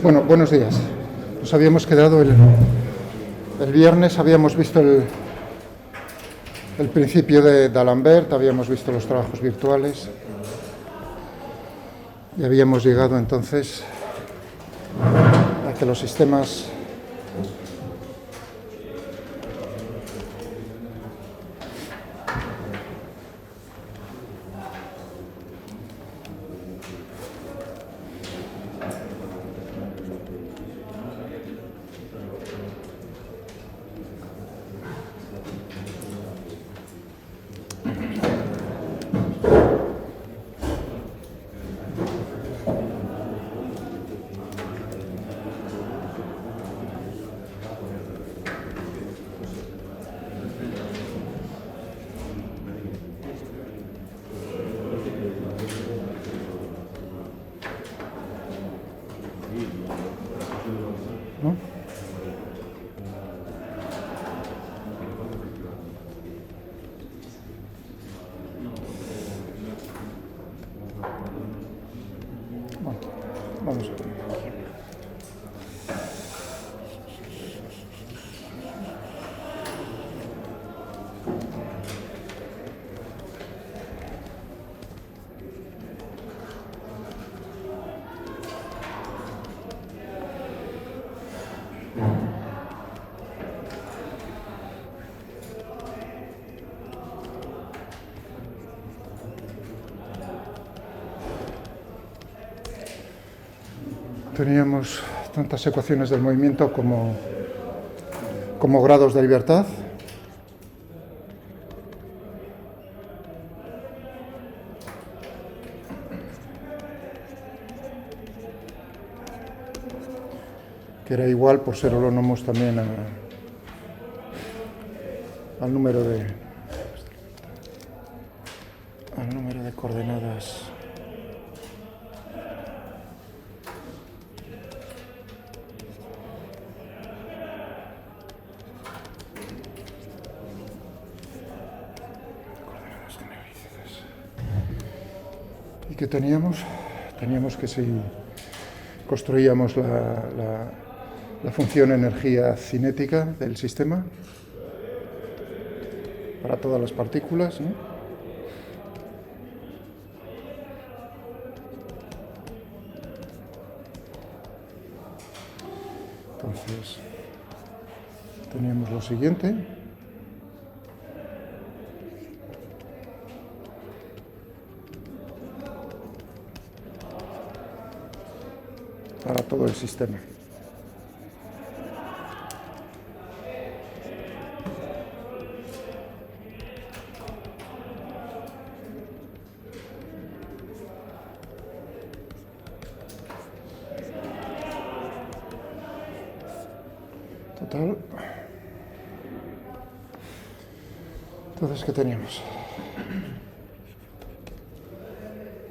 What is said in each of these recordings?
Bueno, buenos días. Nos habíamos quedado el viernes, habíamos visto el principio de D'Alembert, habíamos visto los trabajos virtuales y habíamos llegado entonces a que los sistemas ¿no? Bueno, vamos a ver. Teníamos tantas ecuaciones del movimiento como grados de libertad. Que era igual, por ser holónomos, también al número de coordenadas generalizadas. Y que teníamos que si construíamos la función energía cinética del sistema para todas las partículas, ¿no? Entonces, teníamos lo siguiente. Para todo el sistema. Total. Entonces, ¿qué teníamos?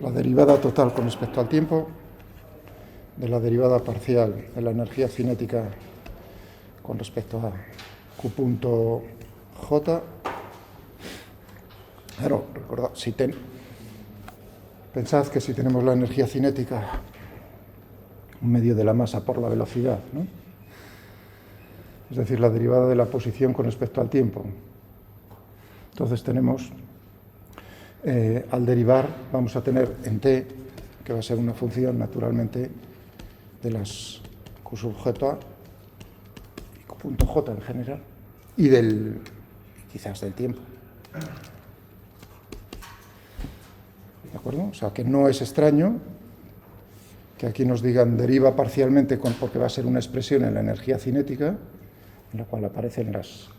La derivada total con respecto al tiempo de la derivada parcial de la energía cinética con respecto a Q punto J. Claro, recordad, pensad que si tenemos la energía cinética un medio de la masa por la velocidad, ¿no? Es decir, la derivada de la posición con respecto al tiempo. Entonces tenemos, al derivar, vamos a tener en t, que va a ser una función naturalmente de las Q sub J y Q punto J en general, y quizás del tiempo. ¿De acuerdo? O sea, que no es extraño que aquí nos digan deriva parcialmente porque va a ser una expresión en la energía cinética, en la cual aparecen las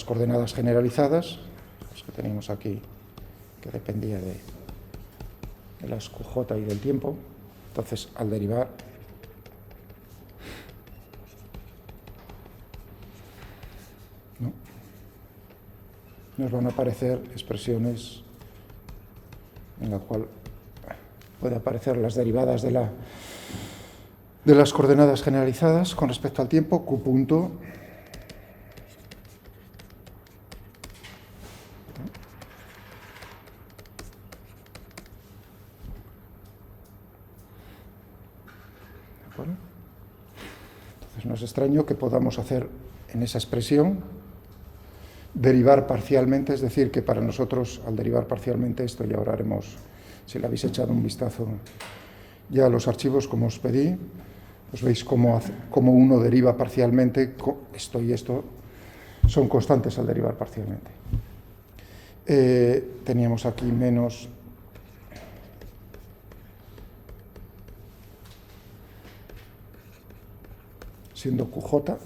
coordenadas generalizadas, las que teníamos aquí, que dependía de las QJ y del tiempo. Entonces, al derivar, ¿no?, nos van a aparecer expresiones en la cual puede aparecer las derivadas de las coordenadas generalizadas con respecto al tiempo, Q punto ¿Vale? Entonces no es extraño que podamos hacer en esa expresión derivar parcialmente, es decir, que para nosotros al derivar parcialmente esto, y ahora haremos, si le habéis echado un vistazo ya a los archivos como os pedí, pues veis cómo uno deriva parcialmente, esto y esto son constantes al derivar parcialmente. Teníamos aquí menos siendo QJ,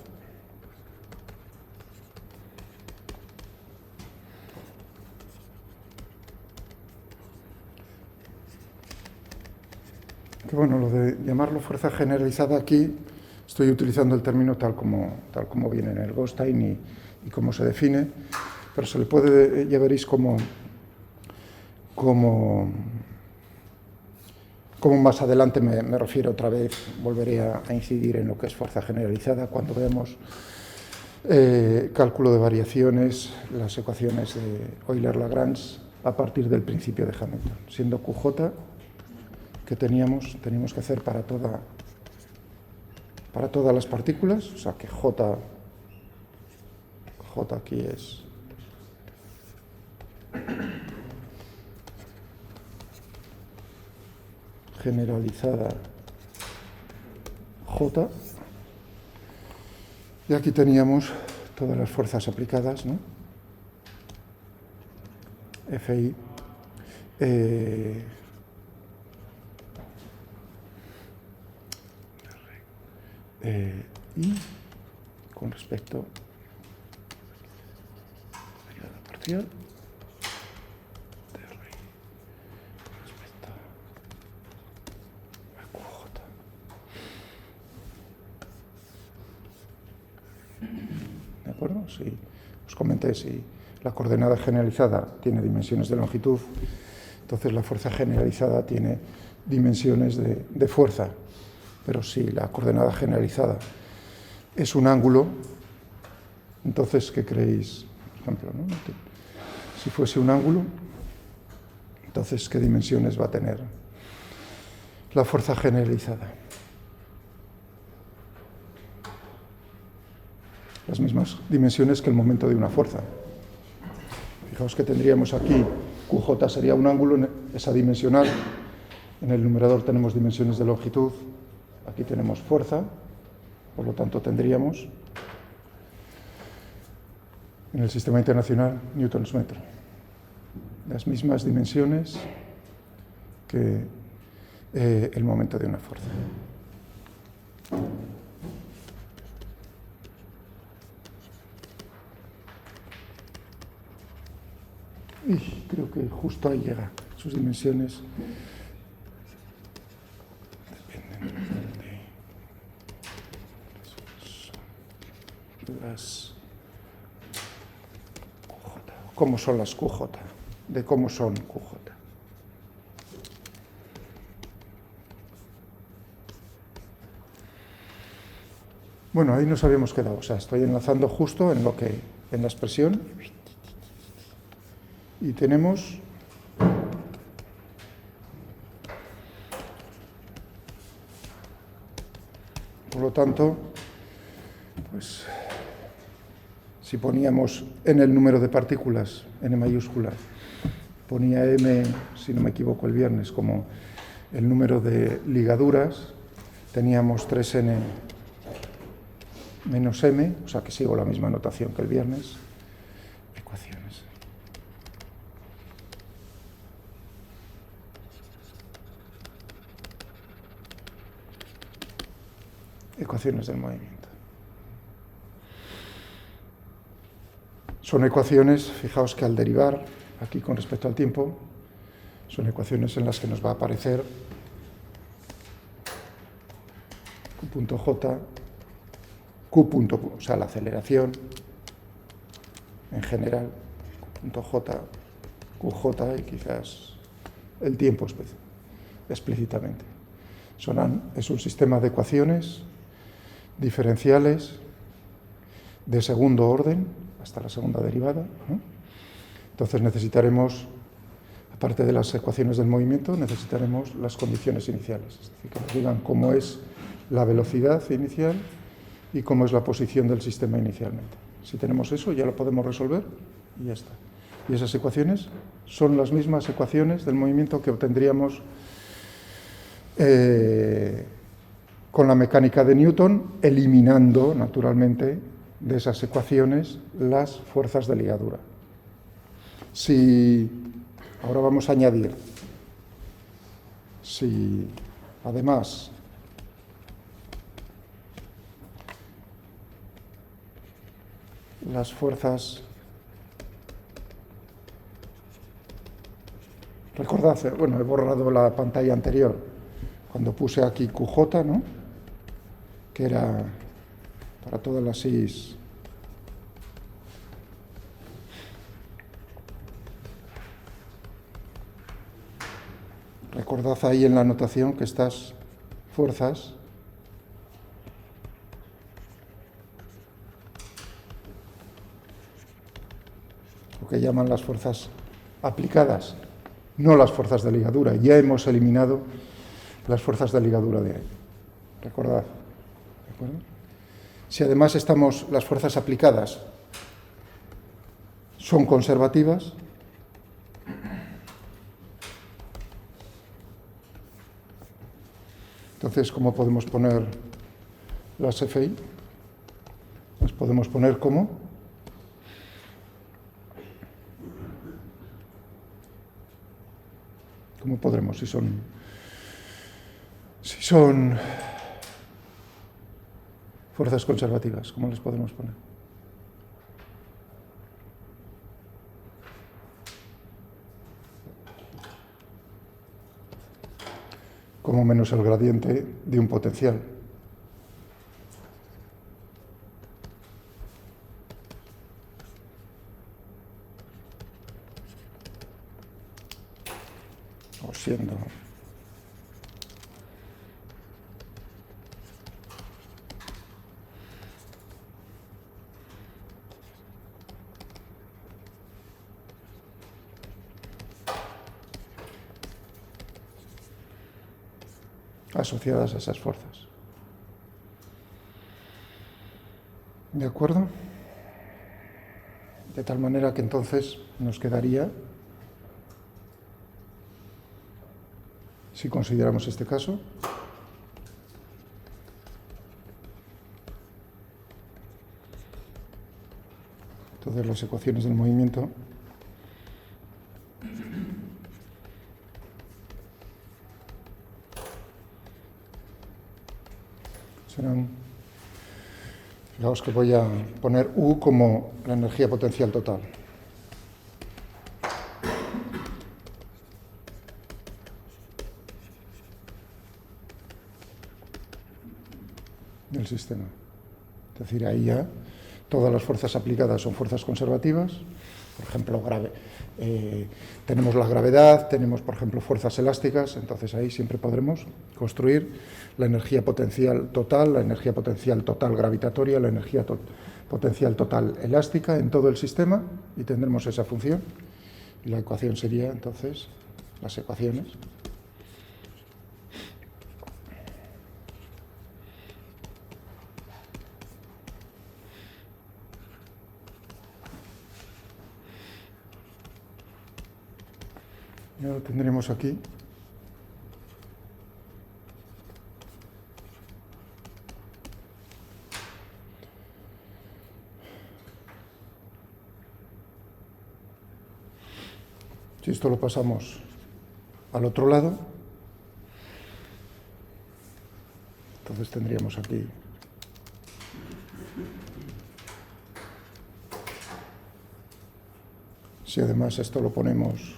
que bueno, lo de llamarlo fuerza generalizada aquí, estoy utilizando el término tal como viene en el Goldstein y cómo se define, pero se le puede, ya veréis cómo más adelante me refiero otra vez, volveré a incidir en lo que es fuerza generalizada cuando veamos cálculo de variaciones, las ecuaciones de Euler-Lagrange a partir del principio de Hamilton, siendo QJ que teníamos que hacer para todas las partículas, o sea que J aquí es generalizada J, y aquí teníamos todas las fuerzas aplicadas, ¿no? Fi y con respecto a la derivada parcial de R con respecto a QJ. ¿De acuerdo? Si os comenté, si la coordenada generalizada tiene dimensiones de longitud, entonces la fuerza generalizada tiene dimensiones de fuerza. Pero si la coordenada generalizada es un ángulo, entonces, ¿qué creéis? Por ejemplo, ¿no? Si fuese un ángulo, entonces, ¿qué dimensiones va a tener la fuerza generalizada? Las mismas dimensiones que el momento de una fuerza. Fijaos que tendríamos aquí, QJ sería un ángulo, esa dimensional. En el numerador tenemos dimensiones de longitud. Aquí tenemos fuerza, por lo tanto tendríamos en el sistema internacional newtons metro. Las mismas dimensiones que el momento de una fuerza. Y creo que justo ahí llega, sus dimensiones dependen las QJ, cómo son las QJ, de cómo son QJ. Bueno, ahí nos habíamos quedado, o sea, estoy enlazando justo en la expresión, y tenemos por lo tanto, pues si poníamos en el número de partículas, n mayúscula, ponía m, si no me equivoco, el viernes, como el número de ligaduras, teníamos 3n menos m, o sea que sigo la misma notación que el viernes, ecuaciones. Ecuaciones del movimiento. Son ecuaciones, fijaos que al derivar, aquí con respecto al tiempo, son ecuaciones en las que nos va a aparecer Q.J, o sea, la aceleración en general, Q.J, QJ y quizás el tiempo explícitamente. Es un sistema de ecuaciones diferenciales de segundo orden, hasta la segunda derivada, ¿no? Entonces necesitaremos, aparte de las ecuaciones del movimiento, necesitaremos las condiciones iniciales, es decir, que nos digan cómo es la velocidad inicial y cómo es la posición del sistema inicialmente. Si tenemos eso, ya lo podemos resolver y ya está. Y esas ecuaciones son las mismas ecuaciones del movimiento que obtendríamos con la mecánica de Newton, eliminando, naturalmente, de esas ecuaciones las fuerzas de ligadura. Si ahora vamos a añadir, si además las fuerzas, recordad, bueno, he borrado la pantalla anterior cuando puse aquí QJ, ¿no?, que era para todas las I's. Recordad ahí en la anotación que estas fuerzas lo que llaman las fuerzas aplicadas, no las fuerzas de ligadura. Ya hemos eliminado las fuerzas de ligadura de ahí. Recordad. ¿De acuerdo? Si además las fuerzas aplicadas son conservativas, entonces, ¿cómo podemos poner las FI? Las podemos poner como ¿cómo podremos? Si son fuerzas conservativas, ¿cómo les podemos poner? Como menos el gradiente de un potencial. O siendo asociadas a esas fuerzas. ¿De acuerdo? De tal manera que entonces nos quedaría, si consideramos este caso, todas las ecuaciones del movimiento serán, fijaos que voy a poner U como la energía potencial total. Del sistema. Es decir, ahí ya todas las fuerzas aplicadas son fuerzas conservativas. Por ejemplo, tenemos la gravedad, tenemos, por ejemplo, fuerzas elásticas, entonces ahí siempre podremos construir la energía potencial total, la energía potencial total gravitatoria, la energía potencial total elástica en todo el sistema y tendremos esa función. Y la ecuación sería, entonces, las ecuaciones. Ya lo tendremos aquí. Si esto lo pasamos al otro lado, entonces tendríamos aquí si además esto lo ponemos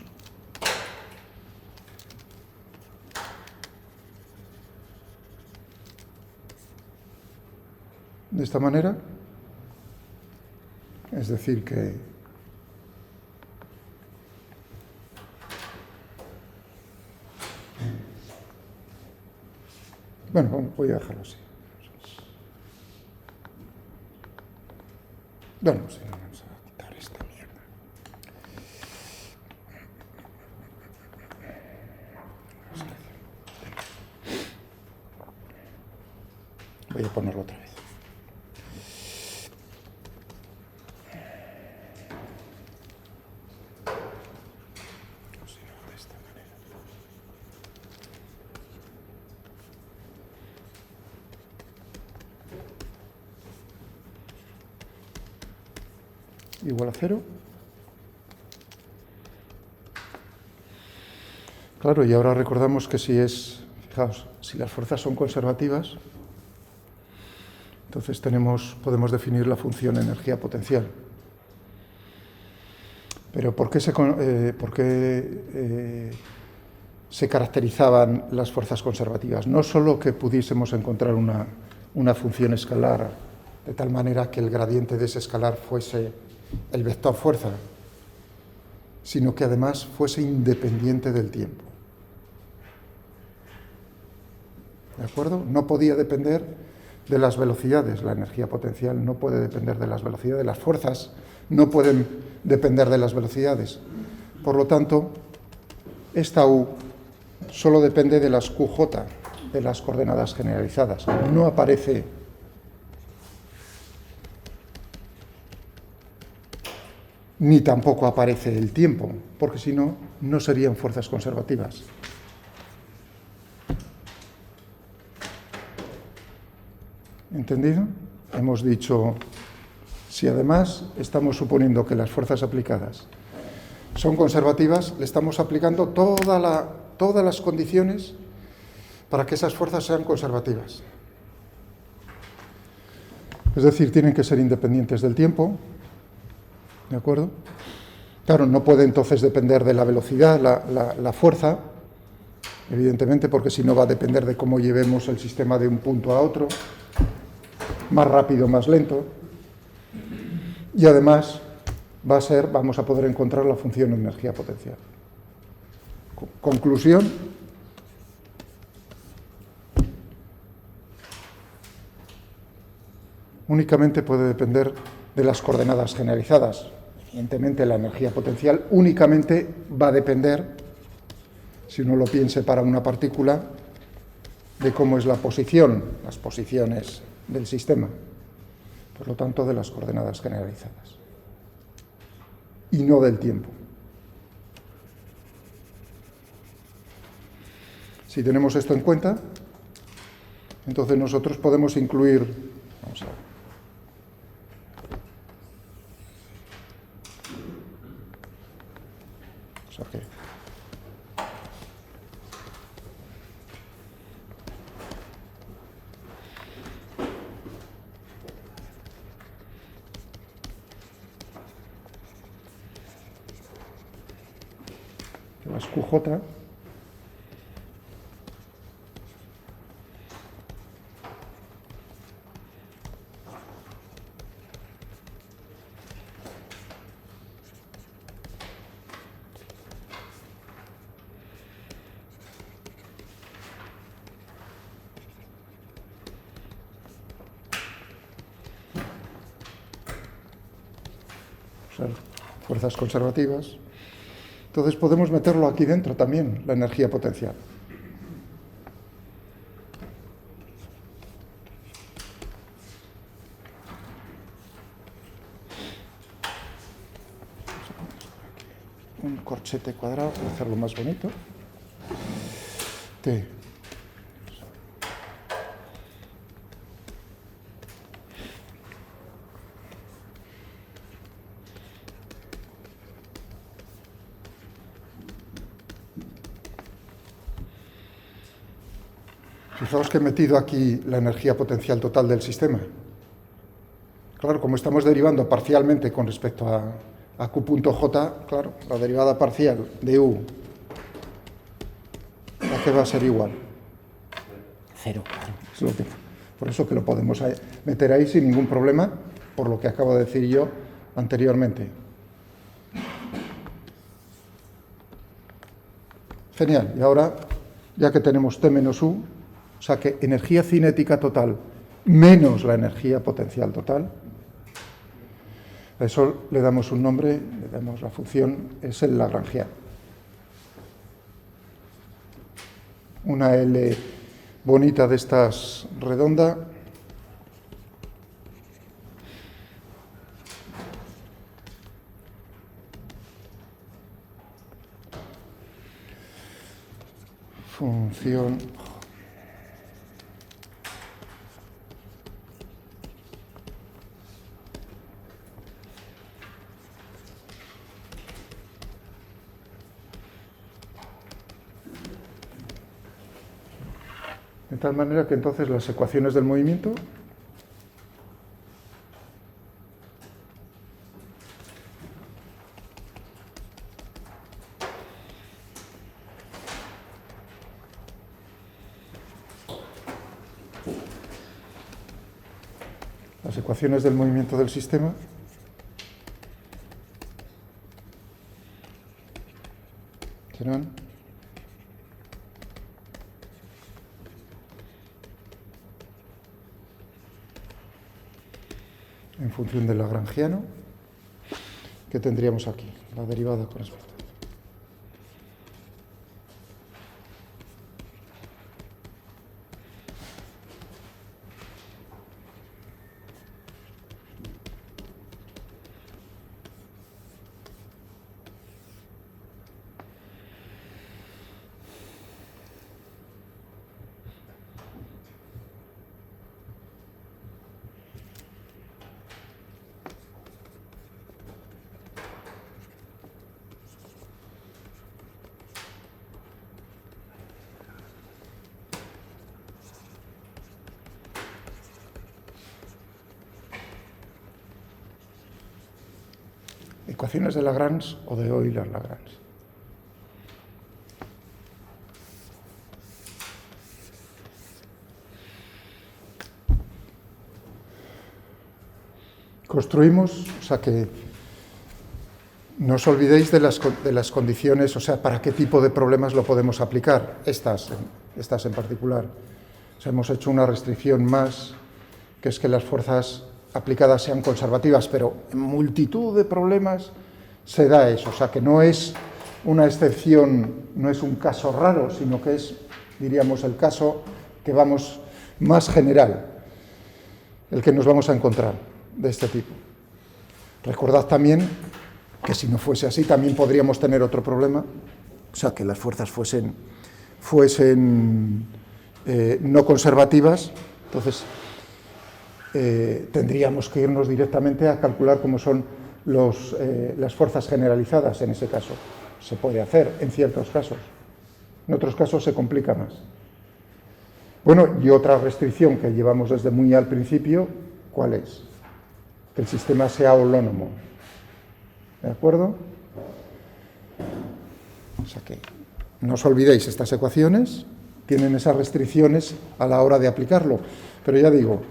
de esta manera, es decir que bueno, voy a dejarlo así. Bueno, sí, vamos a quitar esta mierda. Voy a ponerlo otra vez. De esta manera. Igual a 0. Claro, y ahora recordamos que fijaos, si las fuerzas son conservativas, entonces podemos definir la función energía potencial. Pero ¿por qué se caracterizaban las fuerzas conservativas? No solo que pudiésemos encontrar una función escalar de tal manera que el gradiente de ese escalar fuese el vector fuerza, sino que además fuese independiente del tiempo. ¿De acuerdo? No podía depender de las velocidades. La energía potencial no puede depender de las velocidades. Las fuerzas no pueden depender de las velocidades. Por lo tanto, esta U solo depende de las QJ, de las coordenadas generalizadas. No aparece ni tampoco aparece el tiempo, porque si no, no serían fuerzas conservativas. ¿Entendido? Hemos dicho, si además estamos suponiendo que las fuerzas aplicadas son conservativas, le estamos aplicando todas las condiciones para que esas fuerzas sean conservativas. Es decir, tienen que ser independientes del tiempo, ¿de acuerdo? Claro, no puede entonces depender de la velocidad, la fuerza, evidentemente, porque si no va a depender de cómo llevemos el sistema de un punto a otro, más rápido, más lento, y además vamos a poder encontrar la función energía potencial. Conclusión: únicamente puede depender de las coordenadas generalizadas. Evidentemente, la energía potencial únicamente va a depender, si uno lo piense para una partícula, de cómo es la posición, las posiciones del sistema, por lo tanto de las coordenadas generalizadas, y no del tiempo. Si tenemos esto en cuenta, entonces nosotros podemos incluir, vamos a ver, las QJ fuerzas conservativas. Entonces podemos meterlo aquí dentro también, la energía potencial. Un corchete cuadrado para hacerlo más bonito. T. Fijaos que he metido aquí la energía potencial total del sistema. Claro, como estamos derivando parcialmente con respecto a Q.J, claro, la derivada parcial de U, ¿a qué va a ser igual? 0. Por eso que lo podemos meter ahí sin ningún problema, por lo que acabo de decir yo anteriormente. Genial. Y ahora, ya que tenemos T menos U, o sea que energía cinética total menos la energía potencial total, a eso le damos un nombre, le damos la función, es el lagrangiano. Una L bonita de estas redonda, función de tal manera que entonces las ecuaciones del movimiento del sistema serán en función del lagrangiano que tendríamos aquí, la derivada con respecto. Ecuaciones de Lagrange o de Euler-Lagrange. Construimos, o sea que no os olvidéis de las condiciones, o sea, para qué tipo de problemas lo podemos aplicar, estas en particular. O sea, hemos hecho una restricción más, que es que las fuerzas aplicadas sean conservativas, pero en multitud de problemas se da eso, o sea que no es una excepción, no es un caso raro, sino que es, diríamos, el caso que vamos más general, el que nos vamos a encontrar de este tipo. Recordad también que si no fuese así, también podríamos tener otro problema, o sea, que las fuerzas fuesen no conservativas, entonces tendríamos que irnos directamente a calcular cómo son las fuerzas generalizadas en ese caso. Se puede hacer en ciertos casos, en otros casos se complica más. Bueno, y otra restricción que llevamos desde muy al principio, ¿cuál es? Que el sistema sea holónomo. ¿De acuerdo? O sea que no os olvidéis, estas ecuaciones tienen esas restricciones a la hora de aplicarlo, pero ya digo,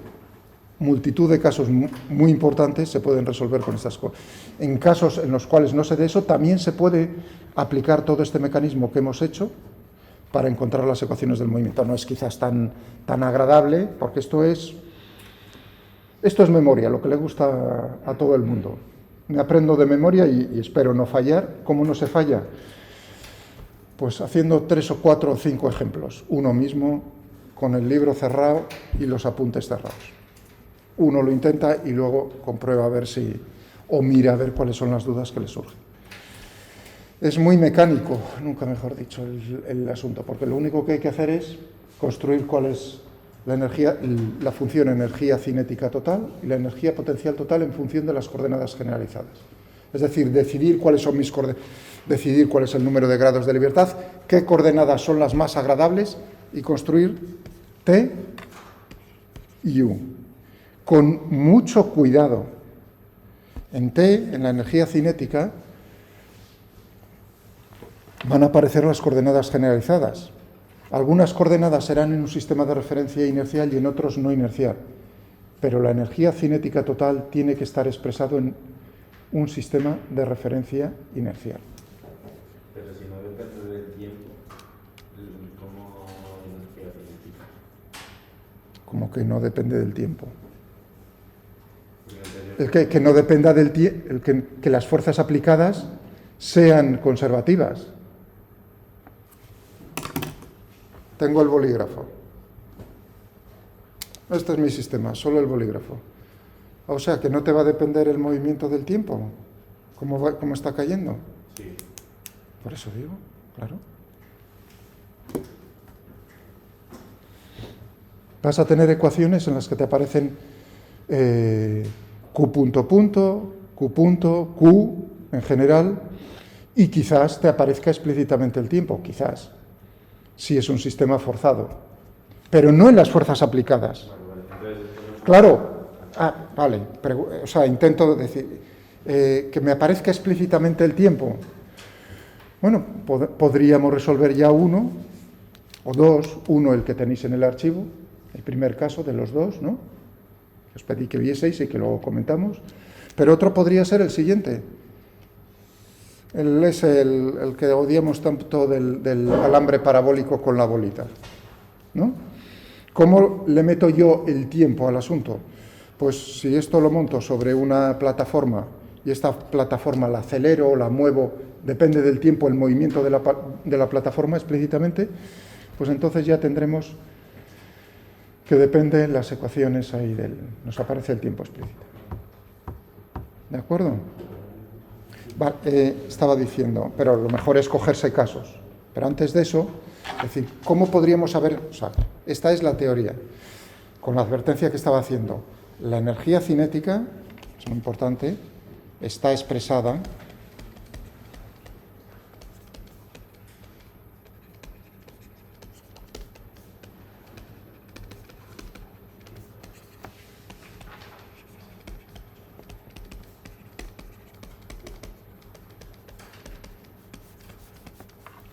multitud de casos muy importantes se pueden resolver con estas cosas. En casos en los cuales no se dé eso, también se puede aplicar todo este mecanismo que hemos hecho para encontrar las ecuaciones del movimiento. No es quizás tan agradable, porque esto es memoria, lo que le gusta a todo el mundo. Me aprendo de memoria y espero no fallar. ¿Cómo no se falla? Pues haciendo 3 o 4 o 5 ejemplos, uno mismo, con el libro cerrado y los apuntes cerrados. Uno lo intenta y luego comprueba a ver o mira a ver cuáles son las dudas que le surgen. Es muy mecánico, nunca mejor dicho, el asunto, porque lo único que hay que hacer es construir cuál es la función energía cinética total y la energía potencial total en función de las coordenadas generalizadas. Es decir, decidir cuáles son decidir cuál es el número de grados de libertad, qué coordenadas son las más agradables y construir T y U. Con mucho cuidado. En T, en la energía cinética, van a aparecer las coordenadas generalizadas. Algunas coordenadas serán en un sistema de referencia inercial y en otros no inercial. Pero la energía cinética total tiene que estar expresado en un sistema de referencia inercial. Pero si no depende del tiempo, ¿cómo energía cinética? Como que no depende del tiempo. Que no dependa del tiempo, que las fuerzas aplicadas sean conservativas. Tengo el bolígrafo. Este es mi sistema, solo el bolígrafo. O sea, que no te va a depender el movimiento del tiempo, cómo está cayendo. Sí. Por eso digo, claro. Vas a tener ecuaciones en las que te aparecen Q punto punto, Q punto, Q en general, y quizás te aparezca explícitamente el tiempo, quizás, si es un sistema forzado, pero no en las fuerzas aplicadas. Claro, vale, o sea, intento decir, que me aparezca explícitamente el tiempo. Bueno, podríamos resolver ya uno o dos, uno el que tenéis en el archivo, el primer caso de los dos, ¿no? Os pedí que vieseis y que luego comentamos, pero otro podría ser el siguiente. Es el que odiamos tanto del alambre parabólico con la bolita, ¿no? ¿Cómo le meto yo el tiempo al asunto? Pues si esto lo monto sobre una plataforma y esta plataforma la acelero o la muevo, depende del tiempo, el movimiento de la plataforma explícitamente, pues entonces ya tendremos que depende las ecuaciones ahí nos aparece el tiempo explícito. ¿De acuerdo? Estaba diciendo, pero lo mejor es cogerse casos. Pero antes de eso, es decir, ¿cómo podríamos saber? O sea, esta es la teoría, con la advertencia que estaba haciendo. La energía cinética, es muy importante, está expresada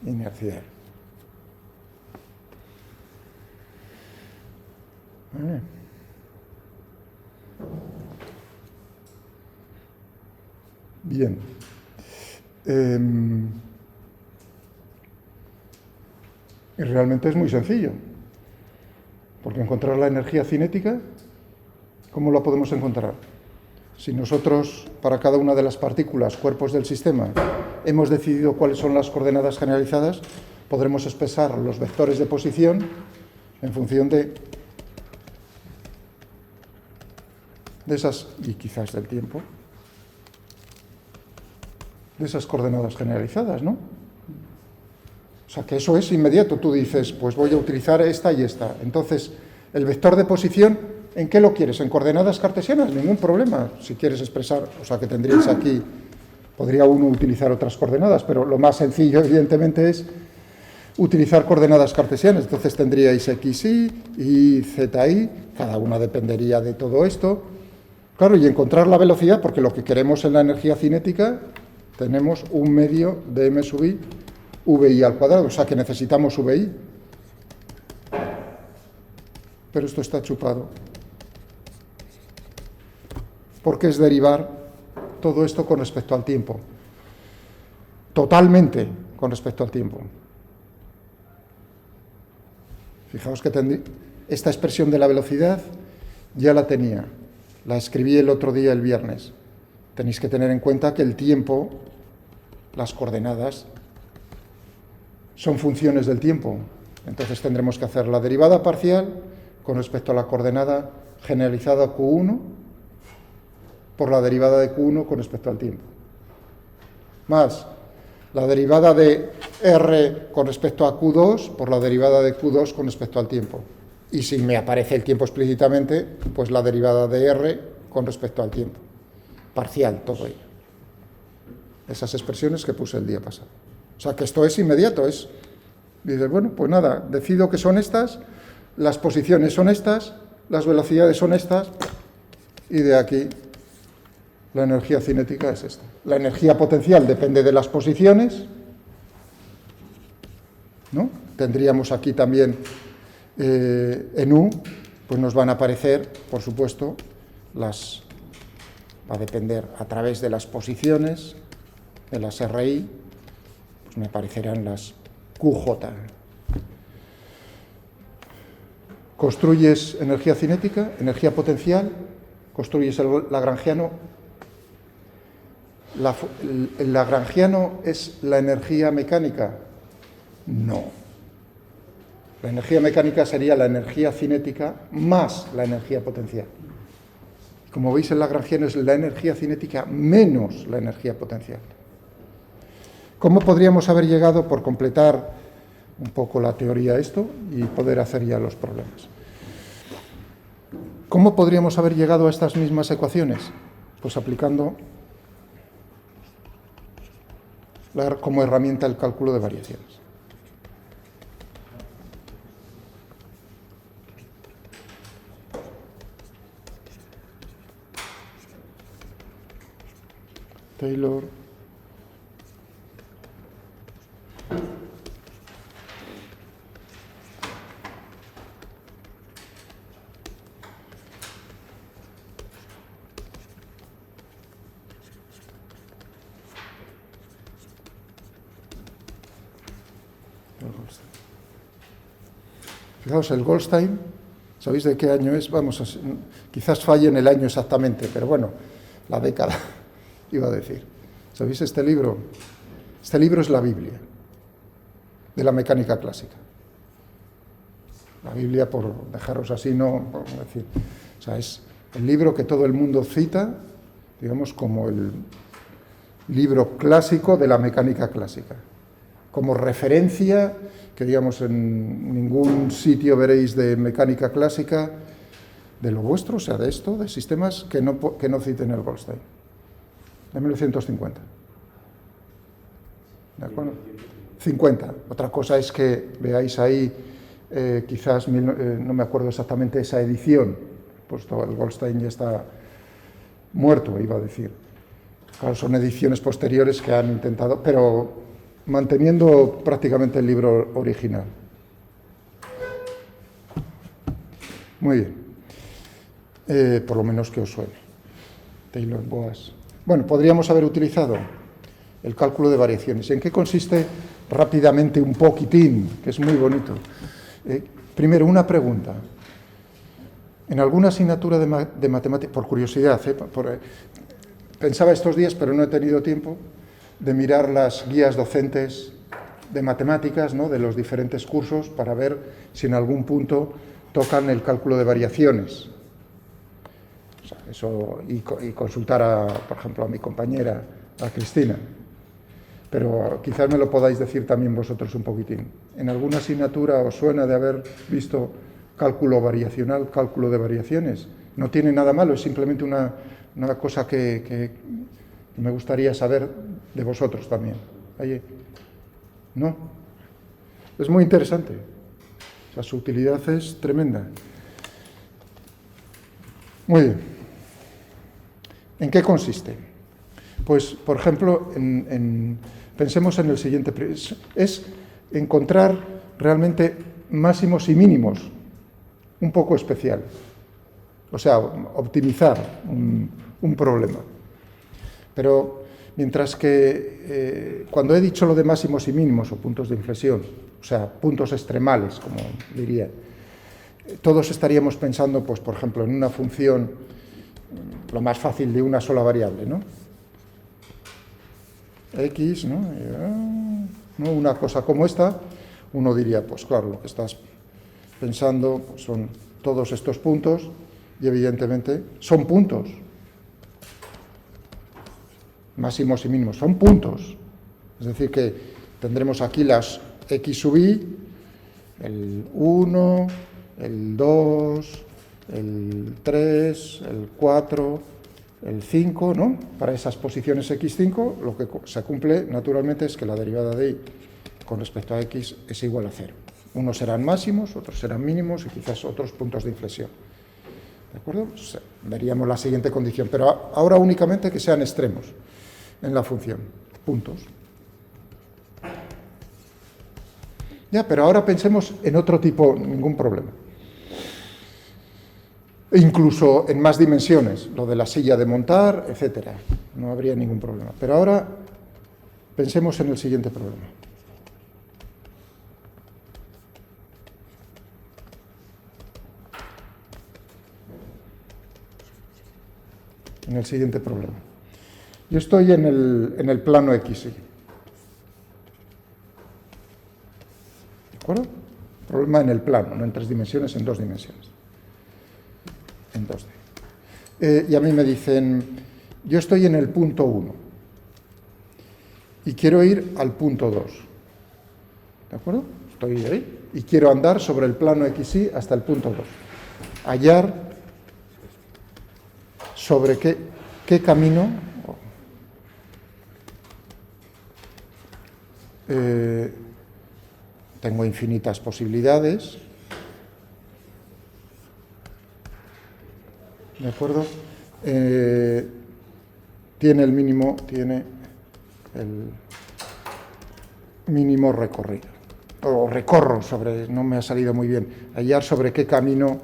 inercial. Vale. Bien. Y realmente es muy sencillo, porque encontrar la energía cinética, ¿cómo la podemos encontrar? Si nosotros, para cada una de las partículas, cuerpos del sistema, hemos decidido cuáles son las coordenadas generalizadas, podremos expresar los vectores de posición en función de esas, y quizás del tiempo, de esas coordenadas generalizadas, ¿no? O sea, que eso es inmediato. Tú dices, pues voy a utilizar esta y esta. Entonces, el vector de posición, ¿en qué lo quieres? ¿En coordenadas cartesianas? Ningún problema. Si quieres expresar, o sea, que tendríais aquí, podría uno utilizar otras coordenadas, pero lo más sencillo, evidentemente, es utilizar coordenadas cartesianas. Entonces tendríais xy y zi, cada una dependería de todo esto. Claro, y encontrar la velocidad, porque lo que queremos en la energía cinética, tenemos un medio de m sub i, vi al cuadrado, o sea que necesitamos vi. Pero esto está chupado. Porque es derivar todo esto con respecto al tiempo. Totalmente con respecto al tiempo. Fijaos que esta expresión de la velocidad ya la tenía. La escribí el otro día, el viernes. Tenéis que tener en cuenta que el tiempo, las coordenadas, son funciones del tiempo. Entonces tendremos que hacer la derivada parcial con respecto a la coordenada generalizada Q1 por la derivada de Q1 con respecto al tiempo. Más la derivada de R con respecto a Q2 por la derivada de Q2 con respecto al tiempo. Y si me aparece el tiempo explícitamente, pues la derivada de R con respecto al tiempo. Parcial, todo ello. Esas expresiones que puse el día pasado. O sea, que esto es inmediato, dices, bueno, pues nada, decido que son estas, las posiciones son estas, las velocidades son estas, y de aquí la energía cinética es esta. La energía potencial depende de las posiciones, ¿no? Tendríamos aquí también en U, pues nos van a aparecer, por supuesto, va a depender a través de las posiciones, de las RI, pues me aparecerán las QJ. Construyes energía cinética, energía potencial, construyes el lagrangiano. ¿El lagrangiano es la energía mecánica? No. La energía mecánica sería la energía cinética más la energía potencial. Como veis, el lagrangiano es la energía cinética menos la energía potencial. ¿Cómo podríamos haber llegado, por completar un poco la teoría a esto y poder hacer ya los problemas? ¿Cómo podríamos haber llegado a estas mismas ecuaciones? Pues aplicando como herramienta el cálculo de variaciones. Taylor. Fijaos, el Goldstein, ¿sabéis de qué año es? Vamos, quizás falle en el año exactamente, pero bueno, la década, iba a decir. ¿Sabéis este libro? Este libro es la Biblia de la mecánica clásica. La Biblia, por dejaros así, no, por decir, o sea, es el libro que todo el mundo cita, digamos, como el libro clásico de la mecánica clásica, como referencia, que digamos en ningún sitio veréis de mecánica clásica de lo vuestro, o sea, de esto, de sistemas que no citen el Goldstein, de 1950. ¿De acuerdo? 50. Otra cosa es que veáis ahí, quizás, no me acuerdo exactamente esa edición, puesto el Goldstein ya está muerto, iba a decir. Claro, son ediciones posteriores que han intentado, pero manteniendo prácticamente el libro original. Muy bien. Por lo menos que os suene. Taylor Boas. Bueno, podríamos haber utilizado el cálculo de variaciones. ¿En qué consiste? Rápidamente un poquitín, que es muy bonito. Primero, una pregunta. En alguna asignatura de matemáticas, por curiosidad, pensaba estos días, pero no he tenido tiempo, de mirar las guías docentes de matemáticas, ¿no?, de los diferentes cursos, para ver si en algún punto tocan el cálculo de variaciones. O sea, eso, y consultar, por ejemplo, a mi compañera, a Cristina. Pero quizás me lo podáis decir también vosotros un poquitín. ¿En alguna asignatura os suena de haber visto cálculo variacional, cálculo de variaciones? No tiene nada malo, es simplemente una cosa que me gustaría saber de vosotros también. ¿No? Es muy interesante. O sea, su utilidad es tremenda. Muy bien. ¿En qué consiste? Pues, por ejemplo, pensemos en el siguiente. Es encontrar realmente máximos y mínimos, un poco especial. O sea, optimizar un problema. Pero mientras que cuando he dicho lo de máximos y mínimos o puntos de inflexión, o sea, puntos extremales, como diría, todos estaríamos pensando, pues, por ejemplo, en una función, lo más fácil, de una sola variable, ¿no? X, ¿no? Una cosa como esta, uno diría, pues claro, lo que estás pensando pues, son todos estos puntos y evidentemente son puntos. Máximos y mínimos, son puntos. Es decir, que tendremos aquí las x sub i, el 1, el 2, el 3, el 4, el 5, ¿no? Para esas posiciones x5, lo que se cumple naturalmente es que la derivada de y con respecto a x es igual a 0. Unos serán máximos, otros serán mínimos y quizás otros puntos de inflexión. ¿De acuerdo? Pues veríamos la siguiente condición, pero ahora únicamente que sean extremos en la función, puntos. Ya, pero ahora pensemos en otro tipo, ningún problema. E incluso en más dimensiones, lo de la silla de montar, etcétera. No habría ningún problema. Pero ahora pensemos en el siguiente problema. En el siguiente problema. Yo estoy en el plano X. ¿De acuerdo? Problema en el plano, no en 3 dimensiones, en 2 dimensiones. En 2D. Y a mí me dicen, yo estoy en el punto 1 y quiero ir al punto 2. ¿De acuerdo? Estoy ahí y quiero andar sobre el plano XY hasta el punto 2. Hallar sobre qué camino tengo infinitas posibilidades, ¿de acuerdo? Tiene el mínimo recorrido, o recorro sobre, no me ha salido muy bien, hallar sobre qué camino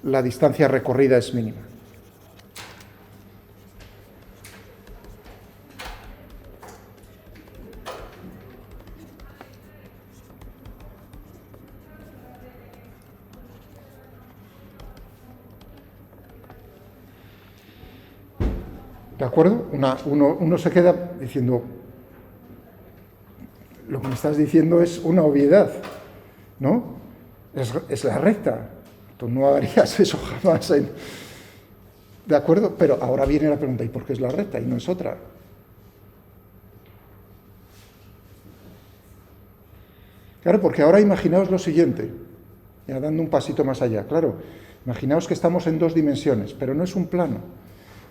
la distancia recorrida es mínima. ¿De acuerdo? Uno se queda diciendo, lo que me estás diciendo es una obviedad, ¿no? Es la recta. Tú no harías eso jamás. ¿De acuerdo? Pero ahora viene la pregunta, ¿y por qué es la recta y no es otra? Claro, porque ahora imaginaos lo siguiente, ya dando un pasito más allá. Claro, imaginaos que estamos en dos dimensiones, pero no es un plano,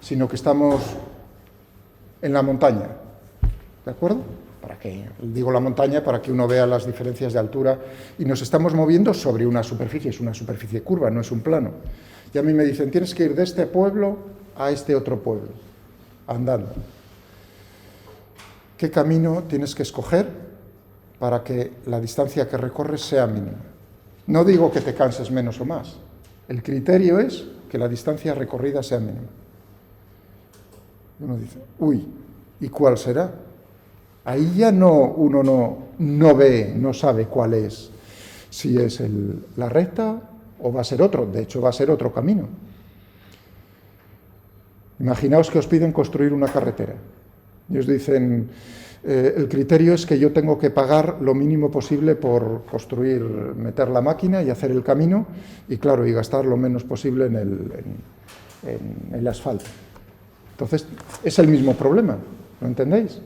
sino que estamos en la montaña, ¿de acuerdo? Digo la montaña para que uno vea las diferencias de altura, y nos estamos moviendo sobre una superficie, es una superficie curva, no es un plano. Y a mí me dicen, tienes que ir de este pueblo a este otro pueblo, andando. ¿Qué camino tienes que escoger para que la distancia que recorres sea mínima? No digo que te canses menos o más, el criterio es que la distancia recorrida sea mínima. Uno dice, uy, ¿y cuál será? Ahí ya uno no ve, no sabe cuál es, si es la recta o va a ser otro, de hecho va a ser otro camino. Imaginaos que os piden construir una carretera y os dicen, el criterio es que yo tengo que pagar lo mínimo posible por construir, meter la máquina y hacer el camino, y claro, y gastar lo menos posible en el asfalto. Entonces, es el mismo problema, ¿lo entendéis?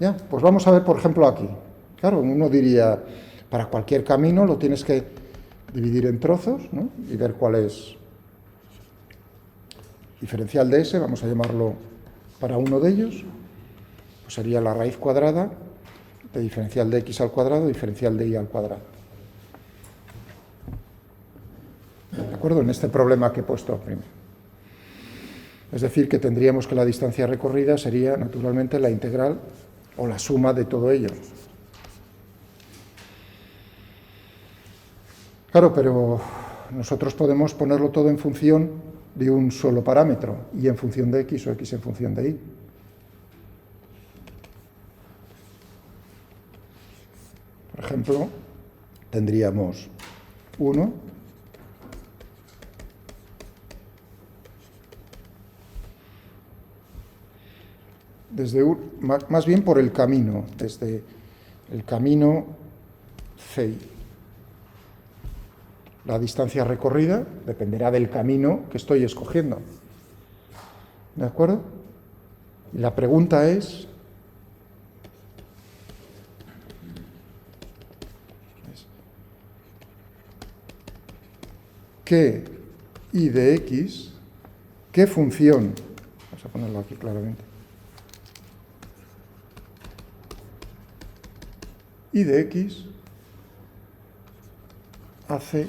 Ya, pues vamos a ver, por ejemplo, aquí. Claro, uno diría, para cualquier camino lo tienes que dividir en trozos, ¿no? Y ver cuál es diferencial de ese, vamos a llamarlo para uno de ellos, pues sería la raíz cuadrada de diferencial de x al cuadrado, diferencial de y al cuadrado. ¿De acuerdo? En este problema que he puesto primero. Es decir, que tendríamos que la distancia recorrida sería, naturalmente, la integral o la suma de todo ello. Claro, pero nosotros podemos ponerlo todo en función de un solo parámetro, y en función de x o x en función de y. Por ejemplo, tendríamos 1 más bien por el camino, desde el camino CI. La distancia recorrida dependerá del camino que estoy escogiendo. ¿De acuerdo? Y la pregunta es, ¿qué y de x, qué función, vamos a ponerlo aquí claramente, y de x hace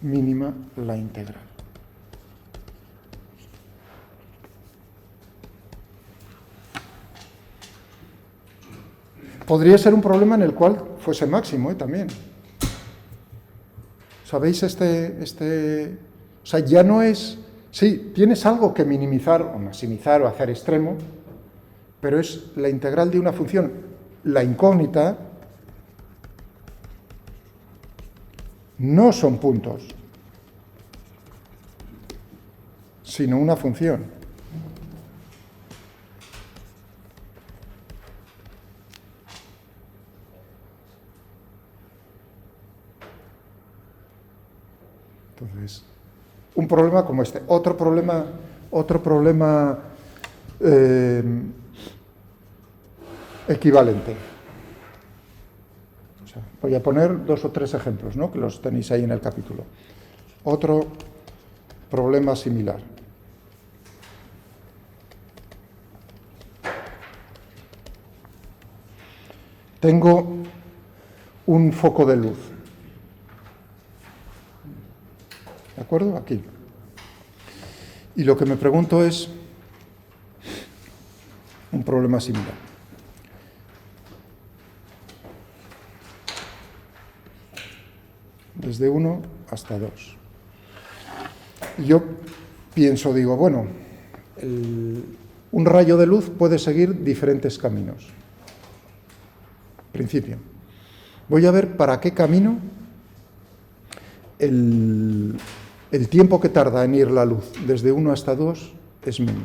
mínima la integral? Podría ser un problema en el cual fuese máximo, también. ¿Sabéis o sea, ya no es... Sí, tienes algo que minimizar o maximizar o hacer extremo, pero es la integral de una función. La incógnita no son puntos, sino una función. Entonces, un problema como este. Otro problema equivalente. sea, voy a poner 2 o 3 ejemplos, ¿no?, que los tenéis ahí en el capítulo. Otro problema similar. Tengo un foco de luz. ¿De acuerdo? Aquí. Y lo que me pregunto es un problema similar. Desde 1 hasta 2. Y yo pienso, digo, bueno, un rayo de luz puede seguir diferentes caminos. Principio. Voy a ver para qué camino el tiempo que tarda en ir la luz desde 1 hasta 2 es mínimo.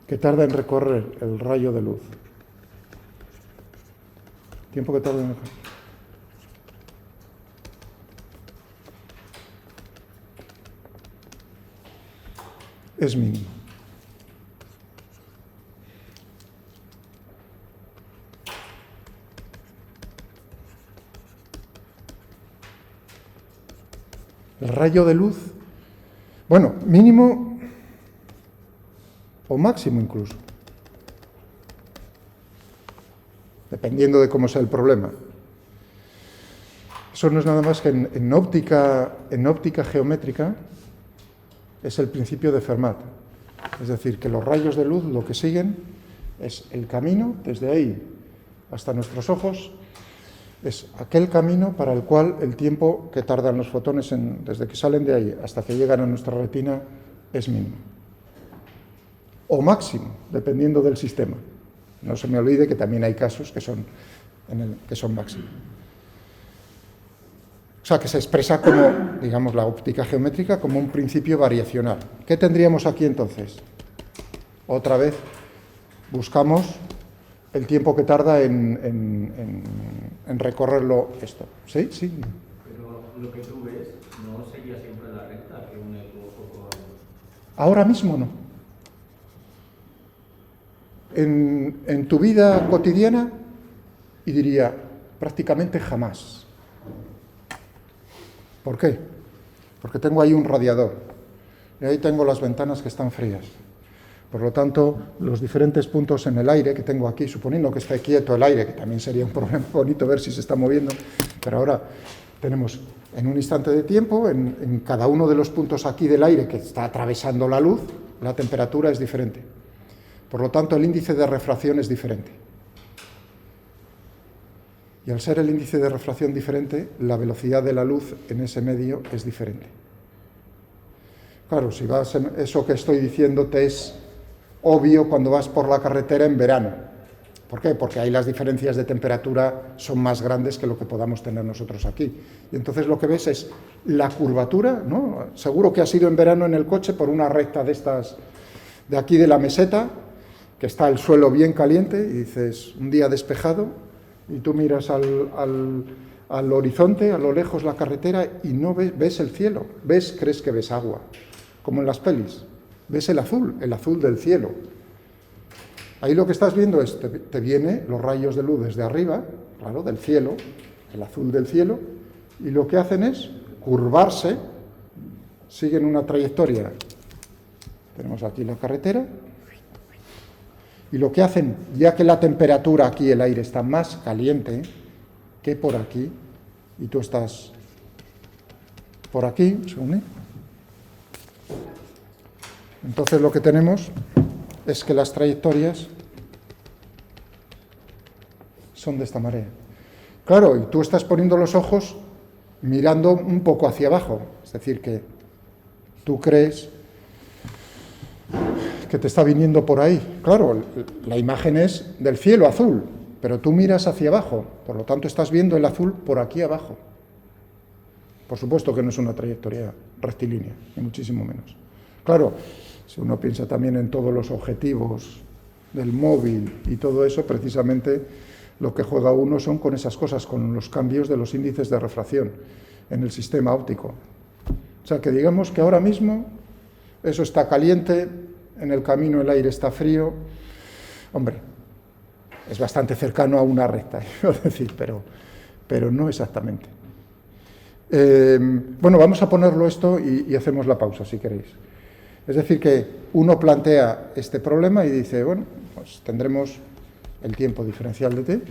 Que tarda en recorrer el rayo de luz. Tiempo que tarda en recorrer. Es mínimo. El rayo de luz, bueno, mínimo o máximo incluso, dependiendo de cómo sea el problema. Eso no es nada más que en óptica geométrica es el principio de Fermat. Es decir, que los rayos de luz lo que siguen es el camino, desde ahí hasta nuestros ojos, es aquel camino para el cual el tiempo que tardan los fotones desde que salen de ahí hasta que llegan a nuestra retina es mínimo. O máximo, dependiendo del sistema. No se me olvide que también hay casos que son máximos. O sea, que se expresa como, digamos, la óptica geométrica como un principio variacional. ¿Qué tendríamos aquí entonces? Otra vez buscamos el tiempo que tarda en recorrerlo esto. ¿Sí? Sí. Pero lo que tú ves no sería siempre la recta que une el foco al... Ahora mismo no. En tu vida cotidiana, y diría prácticamente jamás. ¿Por qué? Porque tengo ahí un radiador y ahí tengo las ventanas que están frías. Por lo tanto, los diferentes puntos en el aire que tengo aquí, suponiendo que esté quieto el aire, que también sería un problema bonito ver si se está moviendo, pero ahora tenemos en un instante de tiempo, en cada uno de los puntos aquí del aire que está atravesando la luz, la temperatura es diferente. Por lo tanto, el índice de refracción es diferente. Y al ser el índice de refracción diferente, la velocidad de la luz en ese medio es diferente. Claro, eso que estoy diciéndote es obvio cuando vas por la carretera en verano. ¿Por qué? Porque ahí las diferencias de temperatura son más grandes que lo que podamos tener nosotros aquí. Y entonces lo que ves es la curvatura, ¿no? Seguro que has ido en verano en el coche por una recta de estas, de aquí de la meseta, que está el suelo bien caliente, y dices, un día despejado, y tú miras al horizonte, a lo lejos la carretera, y no ves el cielo. Crees que ves agua, como en las pelis. Ves el azul del cielo. Ahí lo que estás viendo es, te vienen los rayos de luz desde arriba, claro, del cielo, el azul del cielo, y lo que hacen es curvarse, siguen una trayectoria. Tenemos aquí la carretera, y lo que hacen, ya que la temperatura aquí, el aire está más caliente que por aquí, y tú estás por aquí, ¿se une? Entonces lo que tenemos es que las trayectorias son de esta manera. Claro, y tú estás poniendo los ojos mirando un poco hacia abajo, es decir, que tú crees que te está viniendo por ahí. Claro, la imagen es del cielo azul, pero tú miras hacia abajo, por lo tanto estás viendo el azul por aquí abajo. Por supuesto que no es una trayectoria rectilínea, ni muchísimo menos. Claro, si uno piensa también en todos los objetivos del móvil y todo eso, precisamente lo que juega uno son con esas cosas, con los cambios de los índices de refracción. en el sistema óptico. O sea, que digamos que ahora mismo eso está caliente, en el camino el aire está frío. Hombre, es bastante cercano a una recta, quiero decir, pero no exactamente. Bueno, vamos a ponerlo esto y hacemos la pausa, si queréis. Es decir, que uno plantea este problema y dice, bueno, pues tendremos el tiempo diferencial de t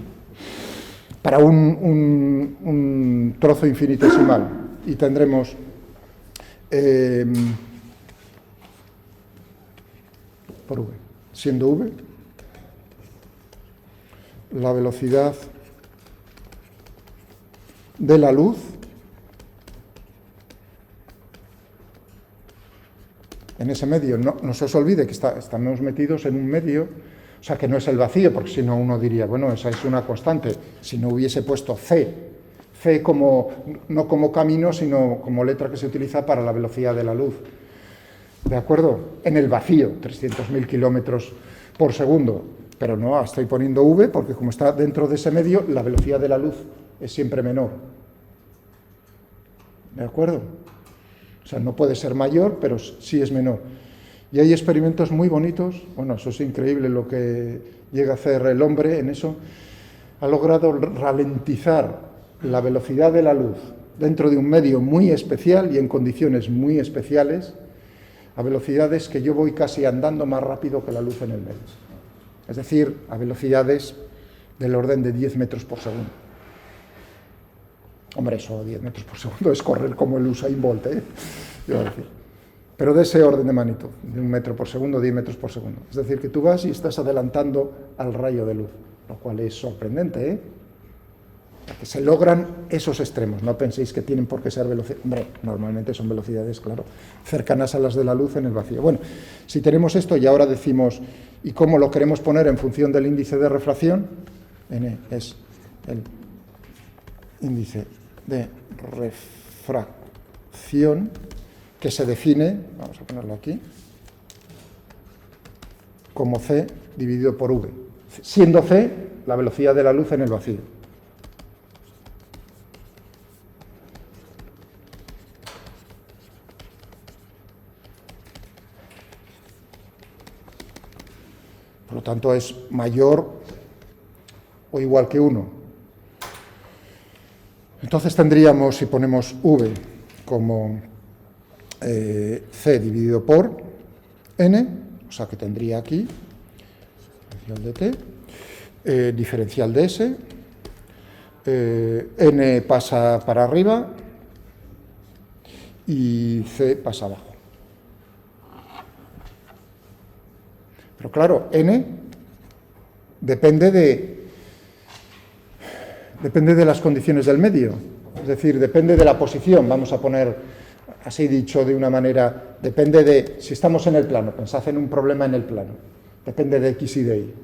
para un trozo infinitesimal y tendremos por v, siendo v la velocidad de la luz en ese medio. No se os olvide que estamos metidos en un medio, o sea, que no es el vacío, porque si no uno diría, bueno, esa es una constante. Si no hubiese puesto c como, no como camino, sino como letra que se utiliza para la velocidad de la luz. ¿De acuerdo? En el vacío, 300.000 kilómetros por segundo. Pero no, estoy poniendo v porque como está dentro de ese medio, la velocidad de la luz es siempre menor. ¿De acuerdo? O sea, no puede ser mayor, pero sí es menor. Y hay experimentos muy bonitos. Bueno, eso es increíble lo que llega a hacer el hombre en eso. Ha logrado ralentizar la velocidad de la luz dentro de un medio muy especial y en condiciones muy especiales, a velocidades que yo voy casi andando más rápido que la luz en el medio. Es decir, a velocidades del orden de 10 metros por segundo. Hombre, eso 10 metros por segundo es correr como el Usain Bolt, yo decir. Pero de ese orden de magnitud, de 1 metro por segundo, 10 metros por segundo. Es decir, que tú vas y estás adelantando al rayo de luz, lo cual es sorprendente, que se logran esos extremos. No penséis que tienen por qué ser velocidades. Hombre, normalmente son velocidades, claro, cercanas a las de la luz en el vacío. Bueno, si tenemos esto y ahora decimos, ¿y cómo lo queremos poner en función del índice de refracción? N es el índice de refracción que se define, vamos a ponerlo aquí, como c dividido por v, siendo c la velocidad de la luz en el vacío. Por lo tanto, es mayor o igual que 1. Entonces tendríamos, si ponemos v como c dividido por n, o sea que tendría aquí diferencial de t, diferencial de s, n pasa para arriba y c pasa abajo. Pero claro, n depende de las condiciones del medio, es decir, depende de la posición, vamos a poner así dicho de una manera, depende de, si estamos en el plano, pensad en un problema en el plano, depende de x y de y.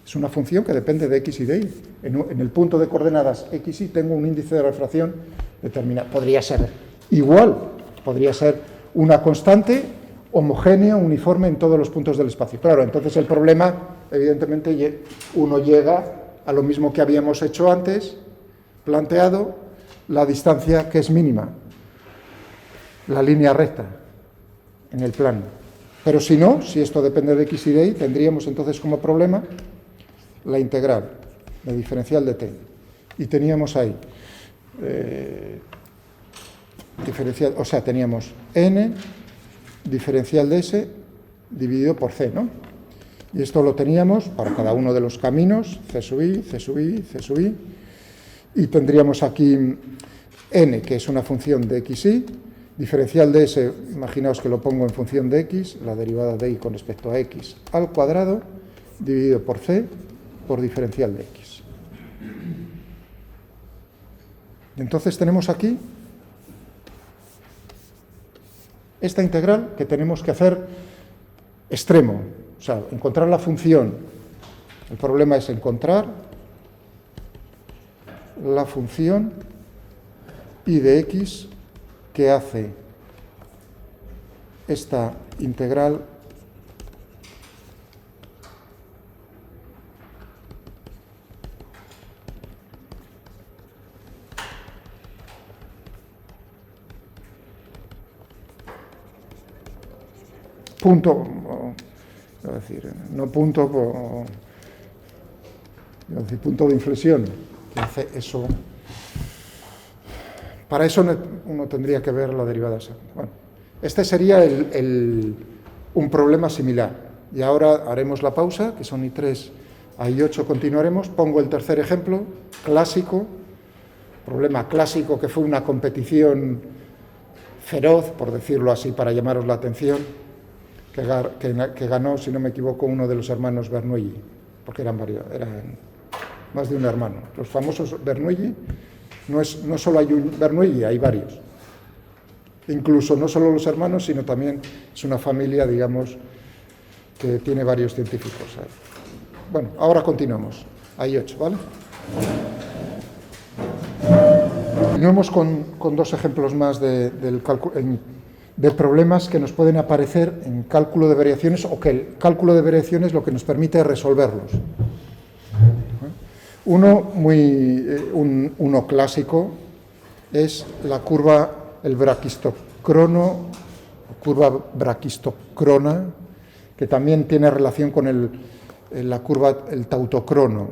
Es una función que depende de x y de y. En el punto de coordenadas x y tengo un índice de refracción determinado. Podría ser igual, podría ser una constante homogénea, uniforme en todos los puntos del espacio. Claro, entonces el problema, evidentemente, uno llega a lo mismo que habíamos hecho antes, planteado, la distancia que es mínima, la línea recta en el plano. Pero si no, si esto depende de x y de y, tendríamos entonces como problema la integral, la diferencial de t. Y teníamos ahí, diferencial, o sea, teníamos n diferencial de s dividido por c, ¿no? Y esto lo teníamos para cada uno de los caminos, c sub i, c sub i, c sub i, y tendríamos aquí n, que es una función de x y, diferencial de s, imaginaos que lo pongo en función de x, la derivada de y con respecto a x al cuadrado, dividido por c, por diferencial de x. Entonces tenemos aquí esta integral que tenemos que hacer extremo, o sea, encontrar la función. El problema es encontrar la función y de x que hace esta integral punto, es decir, no punto, es decir, punto de inflexión, que hace eso. Para eso uno tendría que ver la derivada segunda. Bueno, este sería un problema similar. Y ahora haremos la pausa, que son I3 a I8 continuaremos. Pongo el tercer ejemplo, clásico, problema clásico que fue una competición feroz, por decirlo así, para llamaros la atención, que ganó, si no me equivoco, uno de los hermanos Bernoulli, porque eran varios, eran más de un hermano. Los famosos Bernoulli, no solo hay un Bernoulli, hay varios. Incluso no solo los hermanos, sino también es una familia, digamos, que tiene varios científicos. Bueno, ahora continuamos. Hay 8, ¿vale? Continuamos con dos ejemplos más de problemas que nos pueden aparecer en cálculo de variaciones, o que el cálculo de variaciones lo que nos permite es resolverlos. Uno clásico es la curva, el curva braquistocrona, que también tiene relación con la curva, el tautocrono.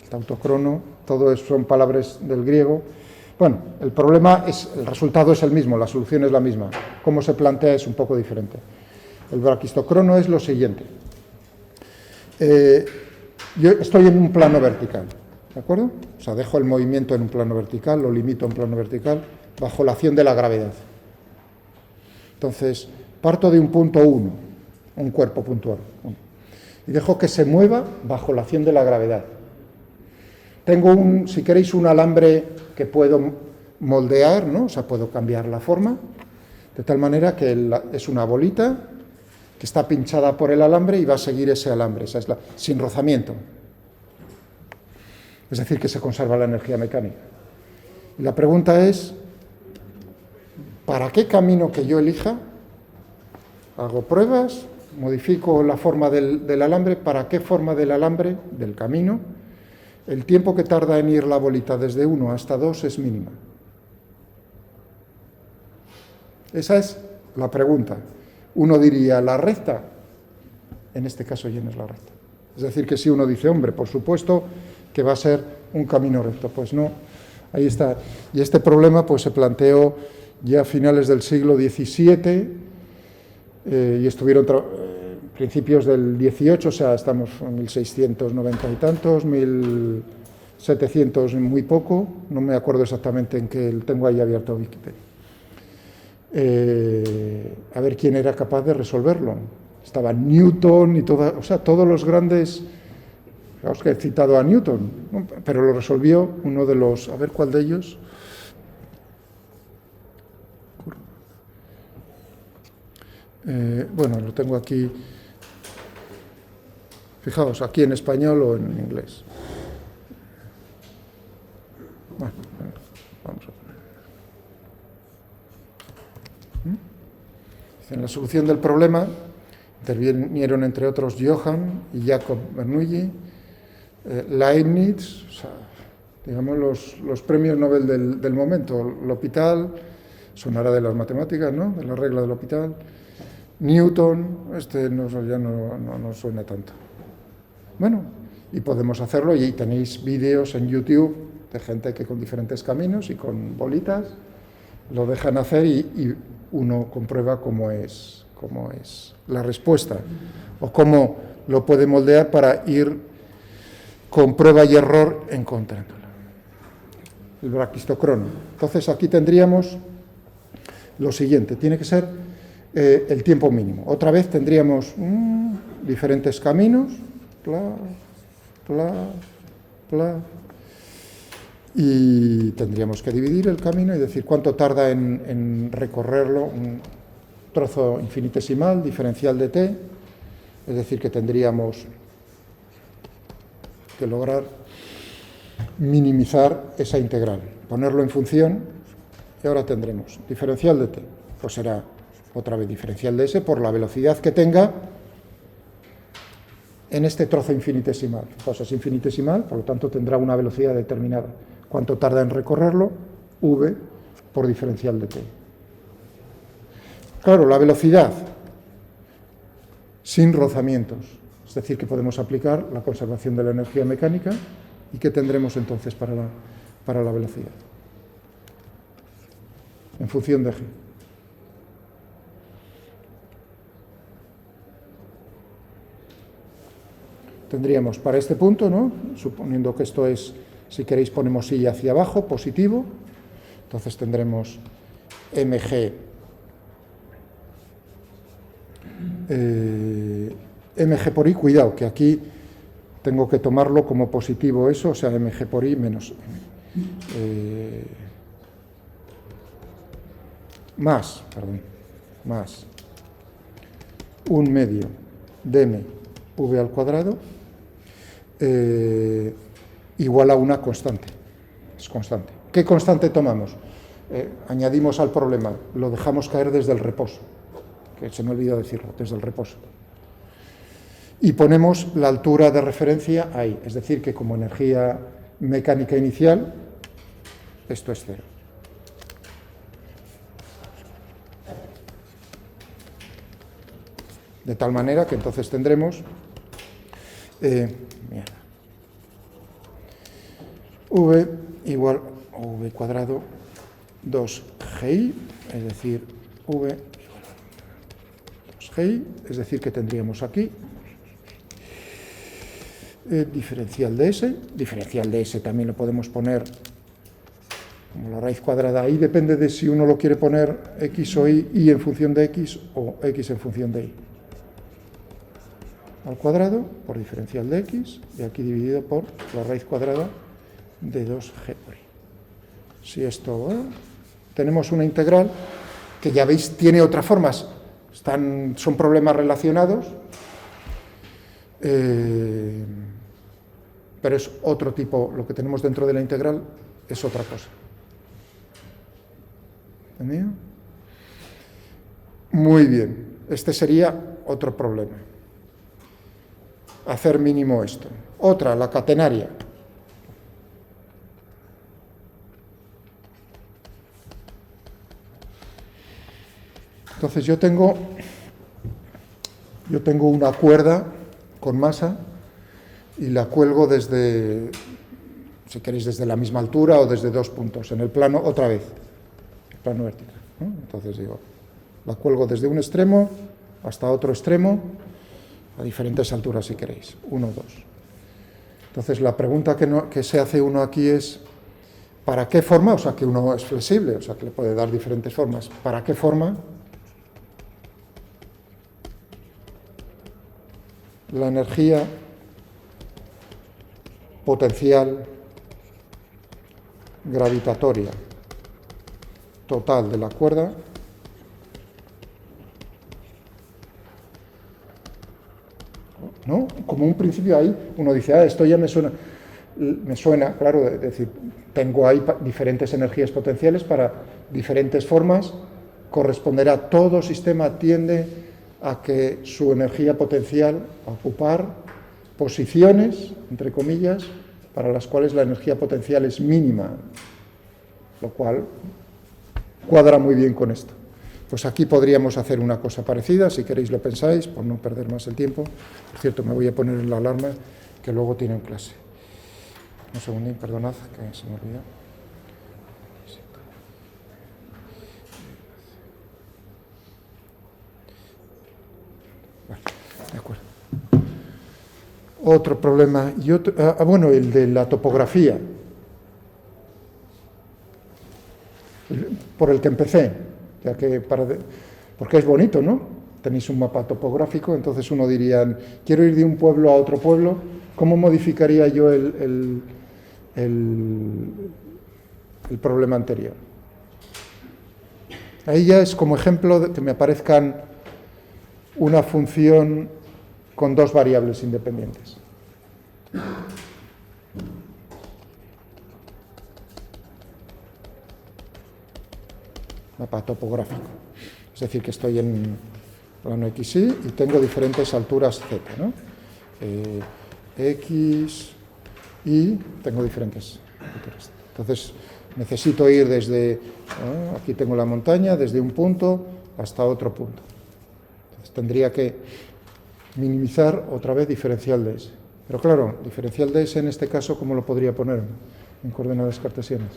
El tautocrono, todo eso son palabras del griego. Bueno, el resultado es el mismo, la solución es la misma. Cómo se plantea es un poco diferente. El braquistocrono es lo siguiente. Yo estoy en un plano vertical, ¿de acuerdo? O sea, dejo el movimiento en un plano vertical, lo limito a un plano vertical, bajo la acción de la gravedad. Entonces, parto de un punto 1, un cuerpo puntual, y dejo que se mueva bajo la acción de la gravedad. Tengo, si queréis, un alambre que puedo moldear, ¿no? O sea, puedo cambiar la forma, de tal manera que es una bolita que está pinchada por el alambre y va a seguir ese alambre, sin rozamiento. Es decir, que se conserva la energía mecánica. Y la pregunta es, ¿para qué camino que yo elija? Hago pruebas, modifico la forma del alambre. ¿Para qué forma del alambre, del camino? El tiempo que tarda en ir la bolita desde 1 hasta 2 es mínima. Esa es la pregunta. Uno diría, ¿la recta? En este caso ya no es la recta. Es decir, que si uno dice, hombre, por supuesto que va a ser un camino recto. Pues no, ahí está. Y este problema pues se planteó ya a finales del siglo XVII y estuvieron principios del XVIII, o sea, estamos en 1690 y tantos, 1700 muy poco, no me acuerdo exactamente en qué, tengo ahí abierto Wikipedia. A ver quién era capaz de resolverlo. Estaba Newton y todos los grandes, os que he citado a Newton, ¿no? Pero lo resolvió uno de los, a ver cuál de ellos. Bueno, lo tengo aquí, fijaos, aquí en español o en inglés. Bueno, vamos a poner. En la solución del problema intervinieron, entre otros, Johann y Jacob Bernoulli, Leibniz, o sea, digamos los premios Nobel del momento, L'Hopital, sonará de las matemáticas, ¿no?, de la regla del L'Hopital, Newton, ya no suena tanto. Bueno, y podemos hacerlo, y tenéis vídeos en YouTube de gente que con diferentes caminos y con bolitas lo dejan hacer y uno comprueba cómo es la respuesta o cómo lo puede moldear para ir con prueba y error encontrándolo. El braquistocrono. Entonces aquí tendríamos lo siguiente, tiene que ser el tiempo mínimo. Otra vez tendríamos diferentes caminos, y tendríamos que dividir el camino y decir cuánto tarda en recorrerlo, un trozo infinitesimal, diferencial de t, es decir, que tendríamos que lograr minimizar esa integral, ponerlo en función, y ahora tendremos diferencial de t, pues será otra vez diferencial de s por la velocidad que tenga en este trozo infinitesimal. Pues es infinitesimal, por lo tanto tendrá una velocidad determinada. ¿Cuánto tarda en recorrerlo? V por diferencial de t. Claro, la velocidad. sin rozamientos. Es decir, que podemos aplicar la conservación de la energía mecánica. ¿Y qué tendremos entonces para la velocidad? En función de G. Tendríamos para este punto, ¿no? Suponiendo que esto es, si queréis ponemos I hacia abajo, positivo, entonces tendremos mg, mg por I, cuidado, que aquí tengo que tomarlo como positivo eso, o sea, mg por I menos más 1 medio dm v al cuadrado igual a una constante. Es constante. ¿Qué constante tomamos? Añadimos al problema, lo dejamos caer desde el reposo, que se me olvidó decirlo, desde el reposo. Y ponemos la altura de referencia ahí, es decir, que como energía mecánica inicial, esto es 0. De tal manera que entonces tendremos V igual a V cuadrado 2GI, es decir, V igual a 2GI, es decir, que tendríamos aquí diferencial de S también lo podemos poner como la raíz cuadrada. Ahí depende de si uno lo quiere poner X o Y en función de X o X en función de Y. Al cuadrado por diferencial de X y aquí dividido por la raíz cuadrada de 2G por I. Si esto tenemos una integral que ya veis tiene otras formas, son problemas relacionados, pero es otro tipo, lo que tenemos dentro de la integral es otra cosa. ¿Entendido? Muy bien, este sería otro problema. Hacer mínimo esto. Otra, la catenaria. Entonces yo tengo una cuerda con masa y la cuelgo desde, si queréis, desde la misma altura o desde 2 puntos, en el plano, otra vez, el plano vertical, ¿no? Entonces digo, la cuelgo desde un extremo hasta otro extremo, a diferentes alturas si queréis, 1 o 2. Entonces la pregunta que se hace uno aquí es, ¿para qué forma? O sea, que uno es flexible, o sea, que le puede dar diferentes formas. ¿Para qué forma? La energía potencial gravitatoria total de la cuerda ¿no? Como un principio ahí uno dice, esto ya me suena, claro, es decir, tengo ahí diferentes energías potenciales para diferentes formas, corresponderá, todo sistema tiende a que su energía potencial, a ocupar posiciones, entre comillas, para las cuales la energía potencial es mínima, lo cual cuadra muy bien con esto. Pues aquí podríamos hacer una cosa parecida, si queréis lo pensáis, por no perder más el tiempo. Por cierto, me voy a poner en la alarma, que luego tienen clase. Un segundín, perdonad, que se me olvidó. Vale, de acuerdo. Otro problema, y bueno, el de la topografía, por el que empecé. Ya que porque es bonito, ¿no? Tenéis un mapa topográfico, entonces uno diría, quiero ir de un pueblo a otro pueblo, ¿cómo modificaría yo el problema anterior? Ahí ya es como ejemplo de que me aparezcan una función con 2 variables independientes. Mapa topográfico. Es decir, que estoy en plano XY y tengo diferentes alturas Z, ¿no? X, Y, tengo diferentes alturas. Entonces, necesito ir desde, aquí tengo la montaña, desde un punto hasta otro punto. Entonces, tendría que minimizar otra vez diferencial de S. Pero claro, diferencial de S en este caso, ¿cómo lo podría poner en coordenadas cartesianas?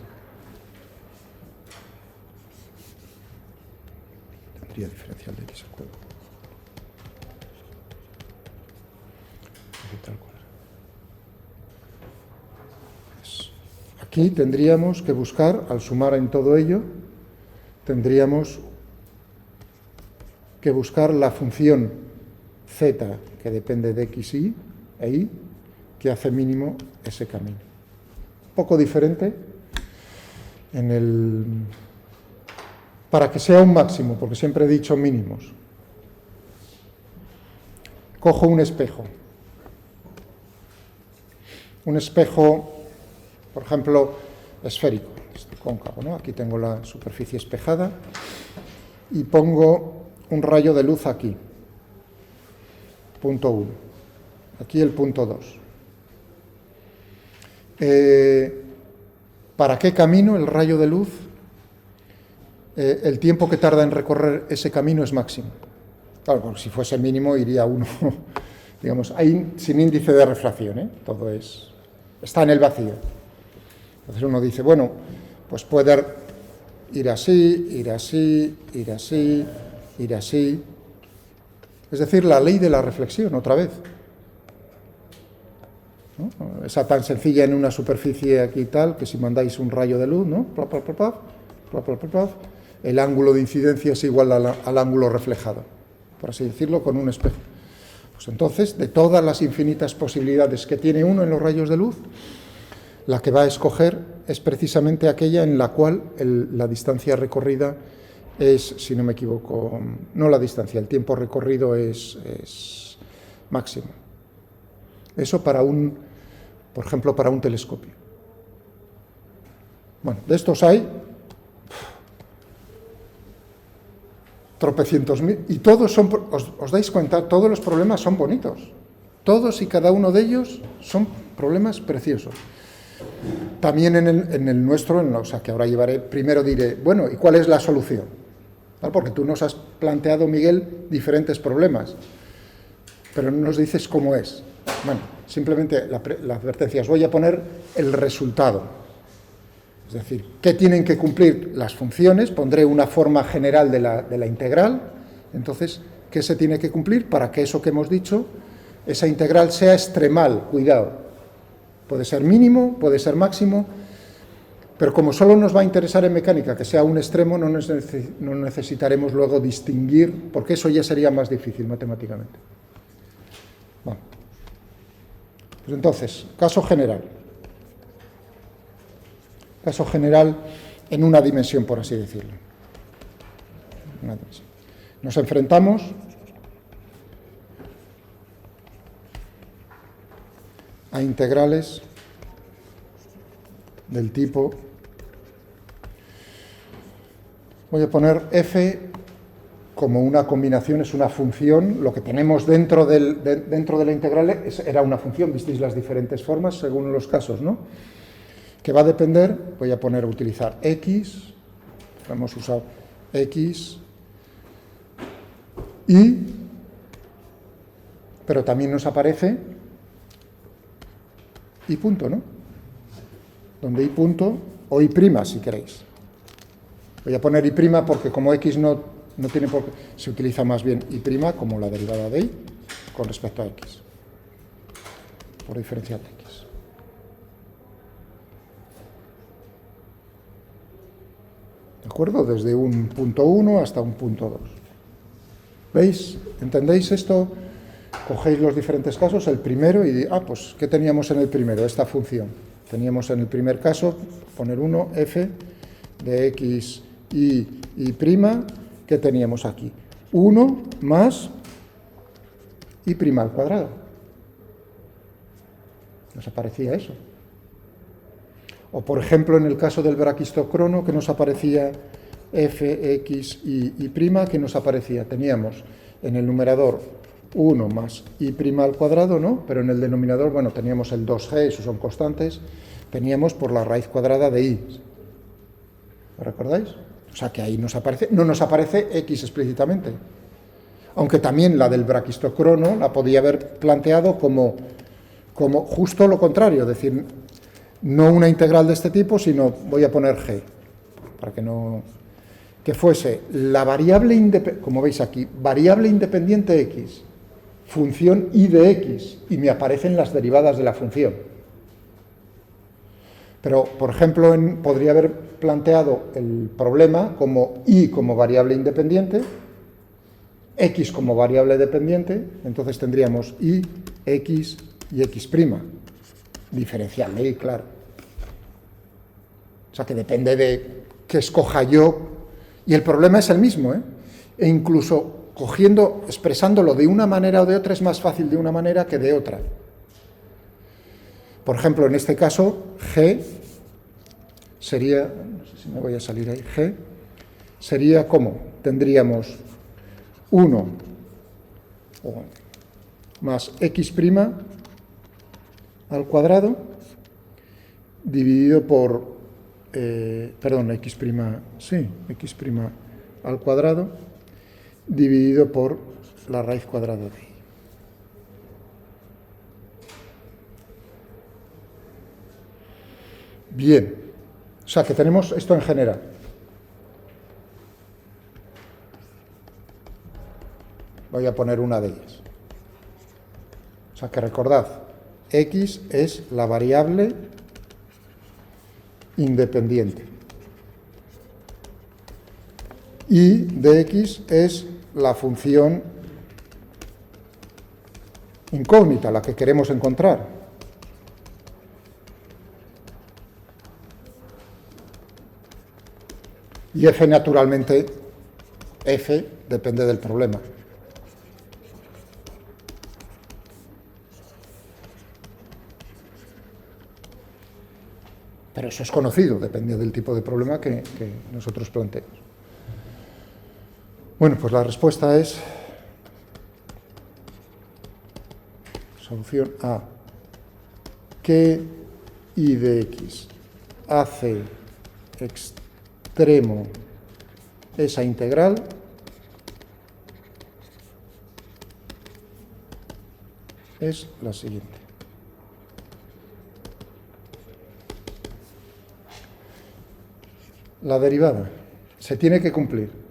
Tendría diferencial de X al cuadrado. Tal cual. Aquí tendríamos que buscar, al sumar en todo ello, tendríamos que buscar la función z, que depende de x, y e y, que hace mínimo ese camino. Un poco diferente para que sea un máximo, porque siempre he dicho mínimos. Cojo un espejo. Un espejo, por ejemplo, esférico, cóncavo, ¿no? Aquí tengo la superficie espejada y pongo un rayo de luz aquí, punto 1, aquí el punto 2. ¿Para qué camino el rayo de luz? El tiempo que tarda en recorrer ese camino es máximo. Claro, porque si fuese mínimo iría uno, digamos, ahí sin índice de refracción, ¿eh? Todo está en el vacío. Entonces uno dice, bueno, pues puede ir así, ir así, ir así, ir así. Es decir, la ley de la reflexión, otra vez, ¿no? Esa tan sencilla en una superficie aquí tal, que si mandáis un rayo de luz, ¿no? Plop, plop, plop, plop, plop, plop, plop, el ángulo de incidencia es igual al ángulo reflejado, por así decirlo, con un espejo. Pues entonces, de todas las infinitas posibilidades que tiene uno en los rayos de luz, la que va a escoger es precisamente aquella en la cual la distancia recorrida es, si no me equivoco, no la distancia, el tiempo recorrido es máximo. Eso por ejemplo, para un telescopio. Bueno, de estos hay tropecientos mil, y todos son, os dais cuenta, todos los problemas son bonitos. Todos y cada uno de ellos son problemas preciosos. También en el nuestro, o sea, que ahora primero diré, bueno, ¿y cuál es la solución? ¿Vale? Porque tú nos has planteado, Miguel, diferentes problemas, pero no nos dices cómo es. Bueno, simplemente la advertencia, os voy a poner el resultado. Es decir, ¿qué tienen que cumplir las funciones? Pondré una forma general de la integral. Entonces, ¿qué se tiene que cumplir para que eso que hemos dicho, esa integral sea extremal? Cuidado. Puede ser mínimo, puede ser máximo, pero como solo nos va a interesar en mecánica que sea un extremo, no necesitaremos luego distinguir, porque eso ya sería más difícil matemáticamente. Bueno. Pues entonces, caso general. Caso general en una dimensión, por así decirlo. Una dimensión. Nos enfrentamos a integrales del tipo, voy a poner f como una combinación, es una función, lo que tenemos dentro de la integral era una función, visteis las diferentes formas según los casos, ¿no? Que va a depender, voy a utilizar x, hemos usado x, y, pero también nos aparece y punto, ¿no? Donde y punto, o y prima, si queréis. Voy a poner y prima porque como x no tiene por qué, se utiliza más bien y prima como la derivada de y con respecto a x, por diferencial de x. ¿De acuerdo? Desde un punto 1 hasta un punto 2. ¿Veis? ¿Entendéis esto? Cogéis los diferentes casos, el primero, y pues, ¿qué teníamos en el primero? Esta función. Teníamos en el primer caso, poner 1, f de x y prima, ¿qué teníamos aquí? 1 más y prima al cuadrado. Nos aparecía eso. O, por ejemplo, en el caso del braquistocrono, que nos aparecía f, x y prima, ¿qué nos aparecía? Teníamos en el numerador 1 más y prima al cuadrado, ¿no? Pero en el denominador, bueno, teníamos el 2g, esos son constantes, teníamos por la raíz cuadrada de y. ¿Lo recordáis? O sea que ahí nos aparece, no nos aparece x explícitamente. Aunque también la del braquistocrono la podía haber planteado como justo lo contrario, es decir, no una integral de este tipo, sino voy a poner g, para que fuese la variable independiente, como veis aquí, variable independiente x, función y de x, y me aparecen las derivadas de la función. Pero, por ejemplo, podría haber planteado el problema como y como variable independiente, x como variable dependiente, entonces tendríamos y, x y x', diferencial de y, claro. O sea, que depende de que escoja yo, y el problema es el mismo, e incluso expresándolo de una manera o de otra, es más fácil de una manera que de otra. Por ejemplo, en este caso, g sería, no sé si me voy a salir ahí, g sería como, tendríamos 1 más x' al cuadrado dividido por, x' al cuadrado dividido por la raíz cuadrada de y. Bien, o sea que tenemos esto en general. Voy a poner una de ellas. O sea que recordad, x es la variable independiente. Y de x es la función incógnita, la que queremos encontrar. Y f, naturalmente, f depende del problema. Pero eso es conocido, depende del tipo de problema que nosotros planteemos. Bueno, pues la respuesta es solución A, que y de x hace extremo esa integral es la siguiente. La derivada se tiene que cumplir.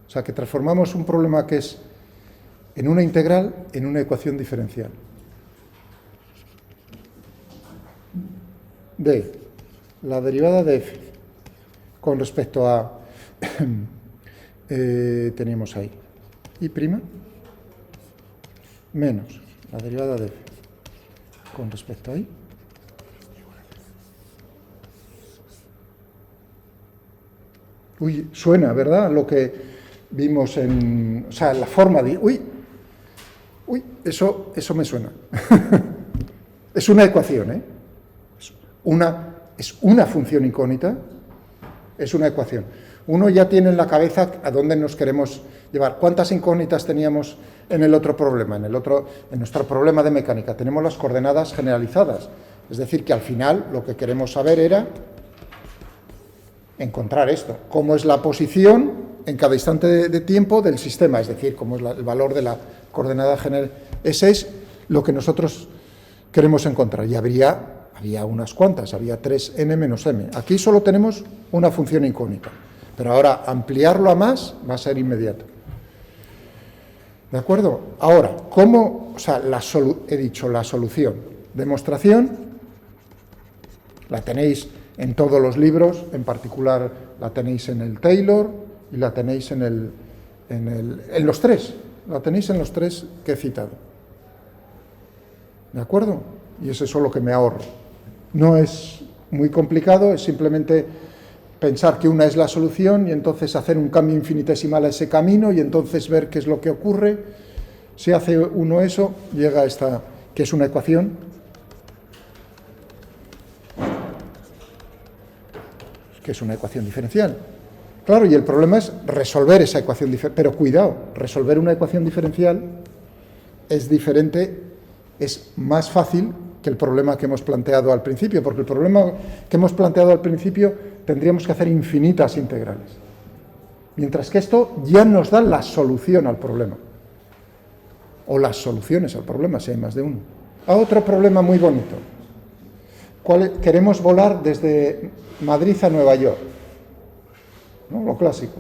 O sea, que transformamos un problema que es en una integral en una ecuación diferencial. De la derivada de f con respecto a, teníamos ahí, y' menos la derivada de f con respecto a y. Uy, suena, ¿verdad? Lo que vimos en, o sea, la forma de, eso me suena. Es una ecuación, ¿eh? Es una función incógnita, es una ecuación. Uno ya tiene en la cabeza a dónde nos queremos llevar. ¿Cuántas incógnitas teníamos en el otro problema? En nuestro problema de mecánica tenemos las coordenadas generalizadas. Es decir, que al final lo que queremos saber era encontrar esto, cómo es la posición en cada instante de tiempo del sistema, es decir, cómo es el valor de la coordenada general. Ese es lo que nosotros queremos encontrar. Y había unas cuantas, había 3n menos m. Aquí solo tenemos una función incógnita, pero ahora ampliarlo a más va a ser inmediato. ¿De acuerdo? Ahora, he dicho la solución. Demostración, la tenéis en todos los libros, en particular la tenéis en el Taylor y la tenéis en los tres, la tenéis en los tres que he citado. ¿De acuerdo? Y eso es lo que me ahorro. No es muy complicado, es simplemente pensar que una es la solución y entonces hacer un cambio infinitesimal a ese camino y entonces ver qué es lo que ocurre. Si hace uno eso, llega a esta, que es una ecuación, que es una ecuación diferencial. Claro, y el problema es resolver esa ecuación diferencial. Pero cuidado, resolver una ecuación diferencial es diferente, es más fácil que el problema que hemos planteado al principio, porque el problema que hemos planteado al principio tendríamos que hacer infinitas integrales. Mientras que esto ya nos da la solución al problema. O las soluciones al problema, si hay más de uno. A otro problema muy bonito. Queremos volar desde Madrid a Nueva York, ¿no? Lo clásico.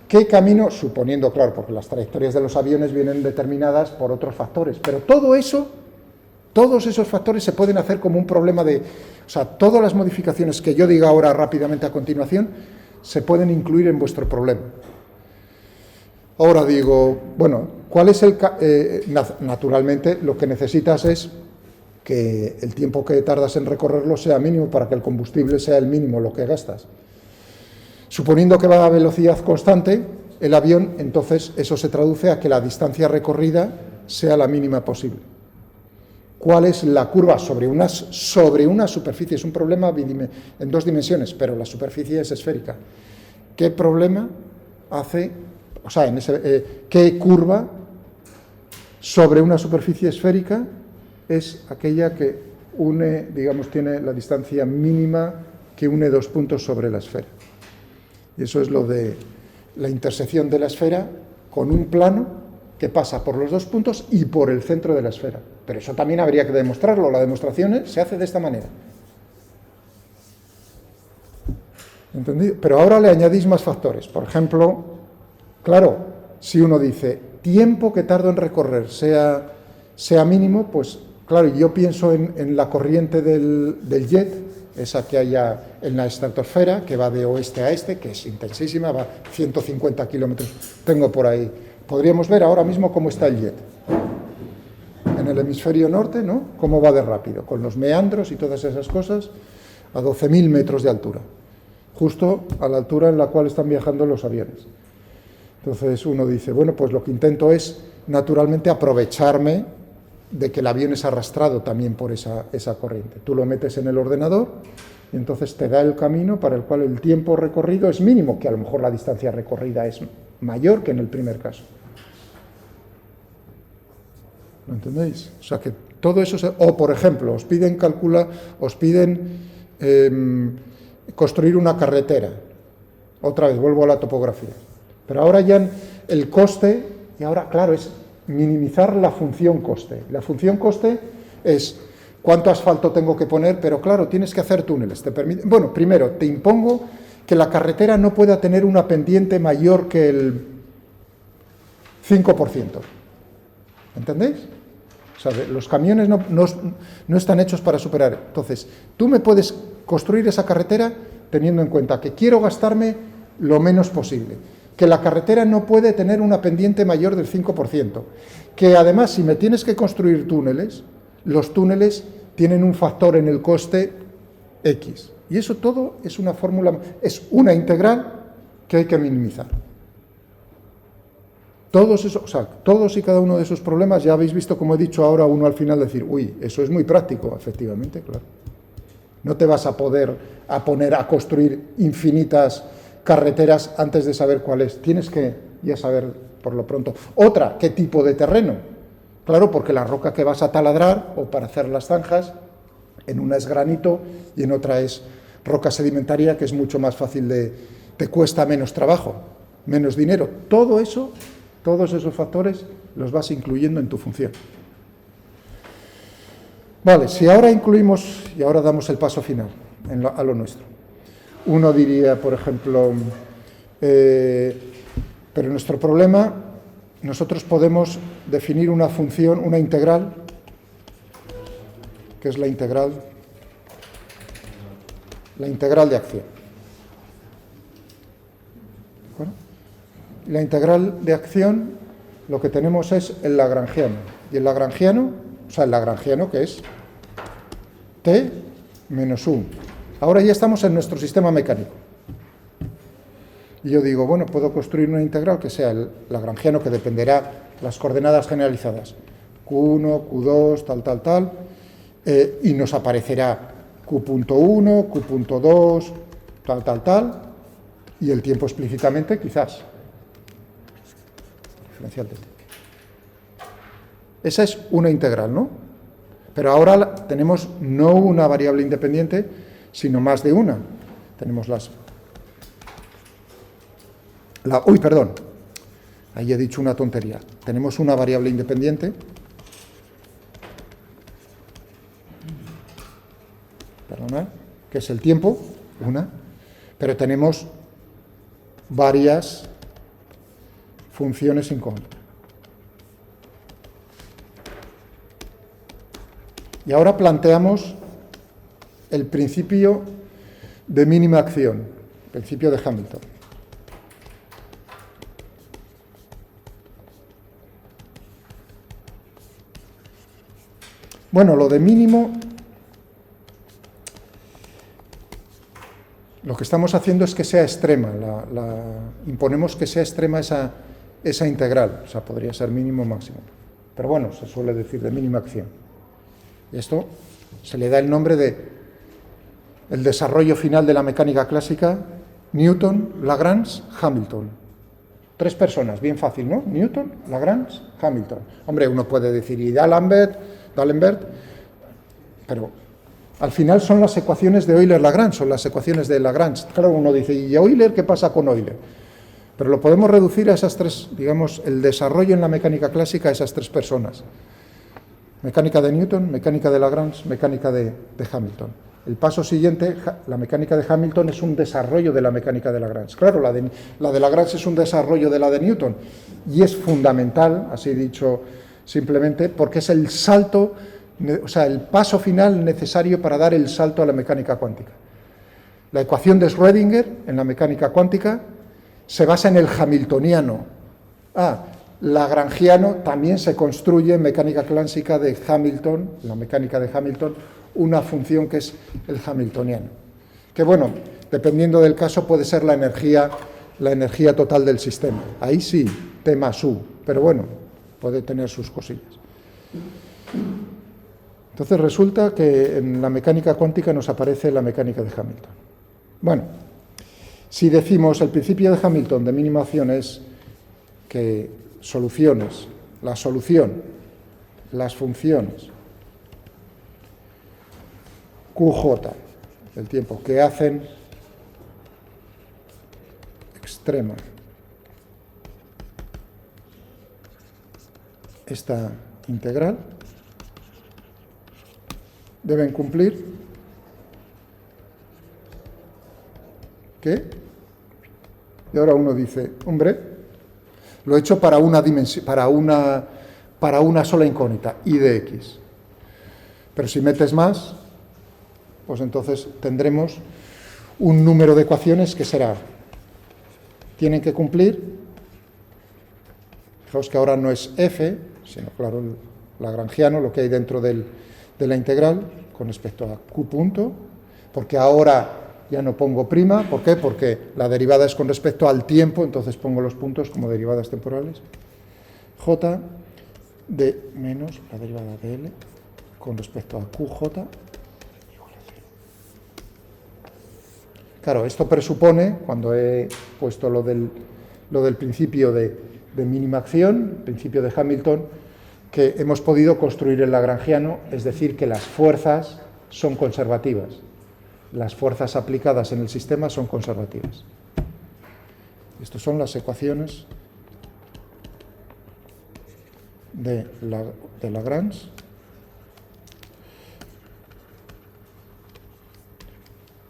¿Qué camino? Suponiendo, claro, porque las trayectorias de los aviones vienen determinadas por otros factores, pero todos esos factores se pueden hacer como un problema de... O sea, todas las modificaciones que yo diga ahora rápidamente a continuación se pueden incluir en vuestro problema. Ahora digo, bueno, ¿cuál es el... naturalmente, lo que necesitas es que el tiempo que tardas en recorrerlo sea mínimo para que el combustible sea el mínimo lo que gastas. Suponiendo que va a velocidad constante, el avión, entonces eso se traduce a que la distancia recorrida sea la mínima posible. ¿Cuál es la curva sobre una superficie? Es un problema en dos dimensiones, pero la superficie es esférica. ¿Qué problema hace, o sea, qué curva sobre una superficie esférica es aquella que une, digamos, tiene la distancia mínima que une dos puntos sobre la esfera? Y eso es lo de la intersección de la esfera con un plano que pasa por los dos puntos y por el centro de la esfera. Pero eso también habría que demostrarlo. La demostración se hace de esta manera. ¿Entendido? Pero ahora le añadís más factores. Por ejemplo, claro, si uno dice tiempo que tardo en recorrer sea mínimo, pues claro, yo pienso en la corriente del jet, esa que haya en la estratosfera, que va de oeste a este, que es intensísima, va 150 kilómetros. Tengo por ahí. Podríamos ver ahora mismo cómo está el jet. En el hemisferio norte, ¿no? Cómo va de rápido, con los meandros y todas esas cosas, a 12.000 metros de altura. Justo a la altura en la cual están viajando los aviones. Entonces uno dice, bueno, pues lo que intento es, naturalmente, aprovecharme de que el avión es arrastrado también por esa corriente. Tú lo metes en el ordenador y entonces te da el camino para el cual el tiempo recorrido es mínimo, que a lo mejor la distancia recorrida es mayor que en el primer caso. ¿Lo entendéis? O sea que todo eso... O, por ejemplo, os piden construir una carretera. Otra vez, vuelvo a la topografía. Pero ahora ya el coste, y ahora, claro, es minimizar la función coste. La función coste es cuánto asfalto tengo que poner, pero claro, tienes que hacer túneles. Bueno, primero, te impongo que la carretera no pueda tener una pendiente mayor que el 5%. ¿Entendéis? O sea, los camiones no están hechos para superar. Entonces, tú me puedes construir esa carretera teniendo en cuenta que quiero gastarme lo menos posible, que la carretera no puede tener una pendiente mayor del 5%, que además, si me tienes que construir túneles, los túneles tienen un factor en el coste X. Y eso todo es una fórmula, es una integral que hay que minimizar. Todos y cada uno de esos problemas, ya habéis visto, como he dicho ahora, uno al final decir, uy, eso es muy práctico, efectivamente, claro. No te vas a poner a construir infinitas carreteras antes de saber cuál es. Tienes que ya saber por lo pronto. Otra, ¿qué tipo de terreno? Claro, porque la roca que vas a taladrar o para hacer las zanjas, en una es granito y en otra es roca sedimentaria, que es mucho más fácil te cuesta menos trabajo, menos dinero. Todo eso, todos esos factores los vas incluyendo en tu función. Vale, si ahora incluimos, y ahora damos el paso final a lo nuestro. Uno diría, por ejemplo, pero nuestro problema, nosotros podemos definir una función, una integral, que es la integral de acción. ¿Bueno? La integral de acción, lo que tenemos es el lagrangiano. Y el lagrangiano, que es t menos 1. Ahora ya estamos en nuestro sistema mecánico. Y yo digo, bueno, puedo construir una integral que sea el lagrangiano, que dependerá las coordenadas generalizadas. Q1, Q2, tal, y nos aparecerá Q.1, Q.2, tal, y el tiempo explícitamente, quizás. Diferencial de t. Esa es una integral, ¿no? Pero ahora tenemos no una variable independiente, sino más de una. Tenemos Uy, perdón, ahí he dicho una tontería. Tenemos una variable independiente, perdonad, que es el tiempo, una, pero tenemos varias funciones incógnitas. Y ahora planteamos el principio de mínima acción, principio de Hamilton. Bueno, lo de mínimo, lo que estamos haciendo es que sea extrema, imponemos que sea extrema esa integral, o sea, podría ser mínimo o máximo. Pero bueno, se suele decir de mínima acción. Y esto se le da el nombre de el desarrollo final de la mecánica clásica, Newton, Lagrange, Hamilton. 3 personas, bien fácil, ¿no? Newton, Lagrange, Hamilton. Hombre, uno puede decir, y D'Alembert, pero al final son las ecuaciones de Euler-Lagrange, son las ecuaciones de Lagrange. Claro, uno dice, ¿y Euler qué pasa con Euler? Pero lo podemos reducir a esas 3, digamos, el desarrollo en la mecánica clásica a esas 3 personas. Mecánica de Newton, mecánica de Lagrange, mecánica de Hamilton. El paso siguiente, la mecánica de Hamilton es un desarrollo de la mecánica de Lagrange. Claro, la de Lagrange es un desarrollo de la de Newton y es fundamental, así dicho simplemente, porque es el salto, o sea, el paso final necesario para dar el salto a la mecánica cuántica. La ecuación de Schrödinger en la mecánica cuántica se basa en el hamiltoniano. Lagrangiano también se construye en mecánica clásica de Hamilton, la mecánica de Hamilton, una función que es el hamiltoniano. Que bueno, dependiendo del caso puede ser la energía total del sistema. Ahí sí, T más U, pero bueno, puede tener sus cosillas. Entonces resulta que en la mecánica cuántica nos aparece la mecánica de Hamilton. Bueno, si decimos el principio de Hamilton de mínima acción es que soluciones, la solución, las funciones QJ, el tiempo, que hacen extrema esta integral, deben cumplir ¿qué? Y ahora uno dice, hombre, lo he hecho para una dimensión, para una sola incógnita, y de x. Pero si metes más, pues entonces tendremos un número de ecuaciones que será, tienen que cumplir, fijaos que ahora no es f, sino claro, el lagrangiano, lo que hay dentro de la integral con respecto a q punto, porque ahora ya no pongo prima, ¿por qué? Porque la derivada es con respecto al tiempo, entonces pongo los puntos como derivadas temporales. J de menos la derivada de L con respecto a QJ igual a 0. Claro, esto presupone, cuando he puesto lo del principio de mínima acción, principio de Hamilton, que hemos podido construir el lagrangiano, es decir, que las fuerzas son conservativas. Las fuerzas aplicadas en el sistema son conservativas. Estas son las ecuaciones de Lagrange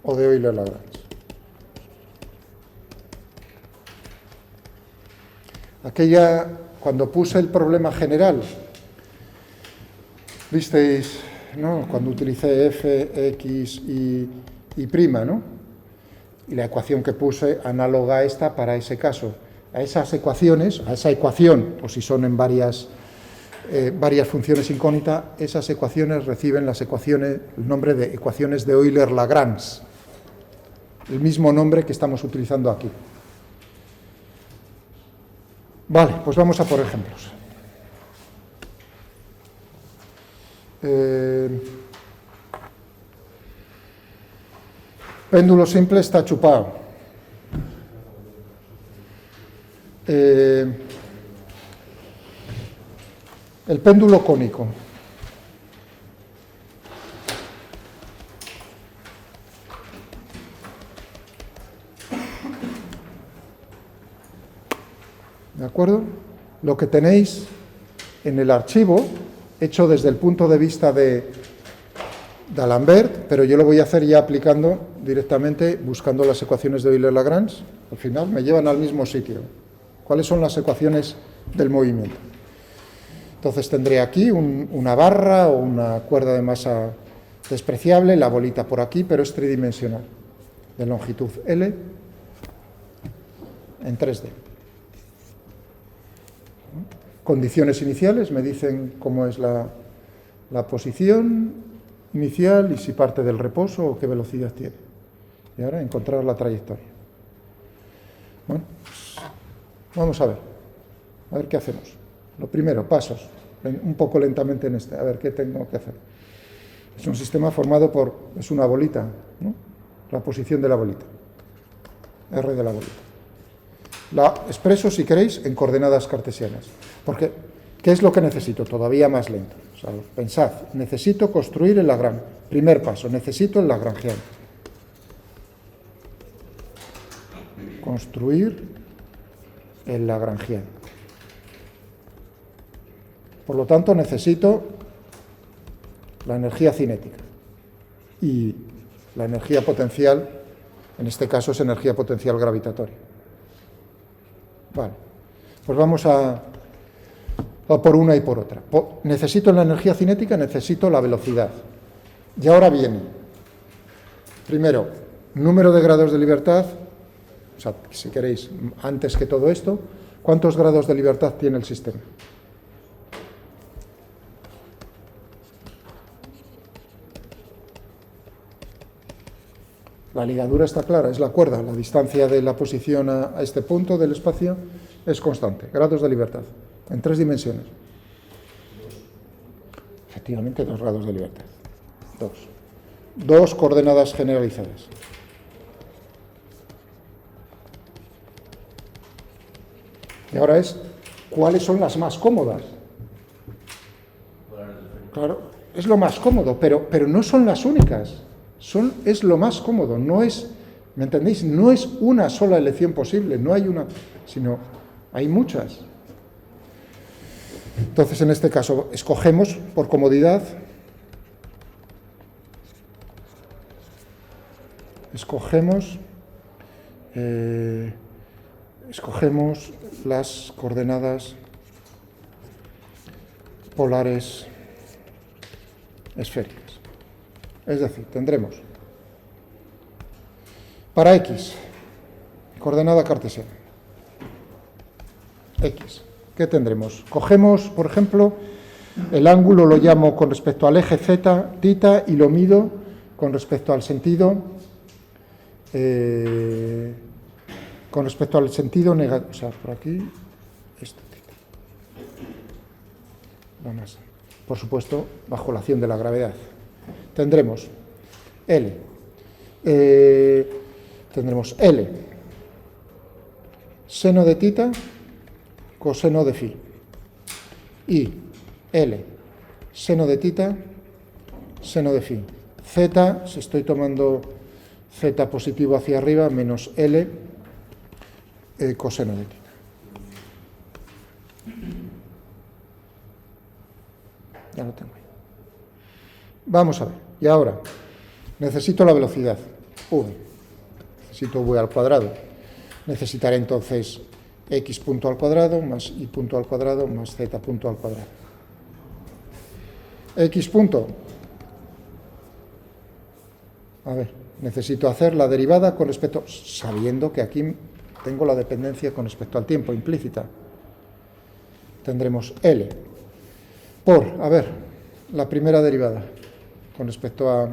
o de Euler-Lagrange. Aquella, cuando puse el problema general, visteis, ¿no? Cuando utilicé f, x y prima, ¿no? Y la ecuación que puse análoga a esta para ese caso. A esas ecuaciones, a esa ecuación, o si son en varias funciones incógnitas, esas ecuaciones reciben el nombre de ecuaciones de Euler-Lagrange, el mismo nombre que estamos utilizando aquí. Vale, pues vamos a por ejemplos. Péndulo simple está chupado. El péndulo cónico. ¿De acuerdo? Lo que tenéis en el archivo, hecho desde el punto de vista de D'Alembert, pero yo lo voy a hacer ya aplicando directamente, buscando las ecuaciones de Euler-Lagrange. Al final me llevan al mismo sitio. ¿Cuáles son las ecuaciones del movimiento? Entonces tendré aquí una barra o una cuerda de masa despreciable, la bolita por aquí, pero es tridimensional, de longitud L en 3D. Condiciones iniciales, me dicen cómo es la posición inicial y si parte del reposo o qué velocidad tiene. Y ahora encontrar la trayectoria. Bueno, pues vamos a ver qué hacemos. Lo primero, pasos, un poco lentamente en este, a ver qué tengo que hacer. Es un sistema formado es una bolita, ¿no? La posición de la bolita, R de la bolita. La expreso, si queréis, en coordenadas cartesianas. Porque, ¿qué es lo que necesito? Todavía más lento. O sea, pensad, necesito construir el Lagrange. Primer paso, necesito el Lagrangiano. Construir el Lagrangiano. Por lo tanto, necesito la energía cinética. Y la energía potencial, en este caso es energía potencial gravitatoria. Vale, pues vamos a por una y por otra. Necesito la energía cinética, necesito la velocidad. Y ahora viene, primero, número de grados de libertad, o sea, si queréis, antes que todo esto, ¿cuántos grados de libertad tiene el sistema? La ligadura está clara, es la cuerda, la distancia de la posición a este punto del espacio es constante, grados de libertad, en 3 dimensiones. Efectivamente, 2 grados de libertad. 2 coordenadas generalizadas. Y ahora ¿cuáles son las más cómodas? Claro, es lo más cómodo, pero no son las únicas. Es lo más cómodo, no es, ¿me entendéis? No es una sola elección posible, no hay una, sino hay muchas. Entonces, en este caso, escogemos por comodidad, escogemos las coordenadas polares esféricas. Es decir, tendremos para X, coordenada cartesiana, X, ¿qué tendremos? Cogemos, por ejemplo, el ángulo lo llamo con respecto al eje Z, tita, y lo mido con respecto al sentido, negativo, o sea, por aquí, esto, tita. La masa. Por supuesto, bajo la acción de la gravedad. Tendremos L, seno de tita, coseno de phi, y L, seno de tita, seno de phi, z, si estoy tomando z positivo hacia arriba, menos L, coseno de tita. Ya lo tengo ahí. Vamos a ver, y ahora, necesito la velocidad, v, necesito v al cuadrado, necesitaré entonces x punto al cuadrado más y punto al cuadrado más z punto al cuadrado. X punto, a ver, necesito hacer la derivada con respecto, sabiendo que aquí tengo la dependencia con respecto al tiempo implícita. Tendremos L por, a ver, la primera derivada con respecto a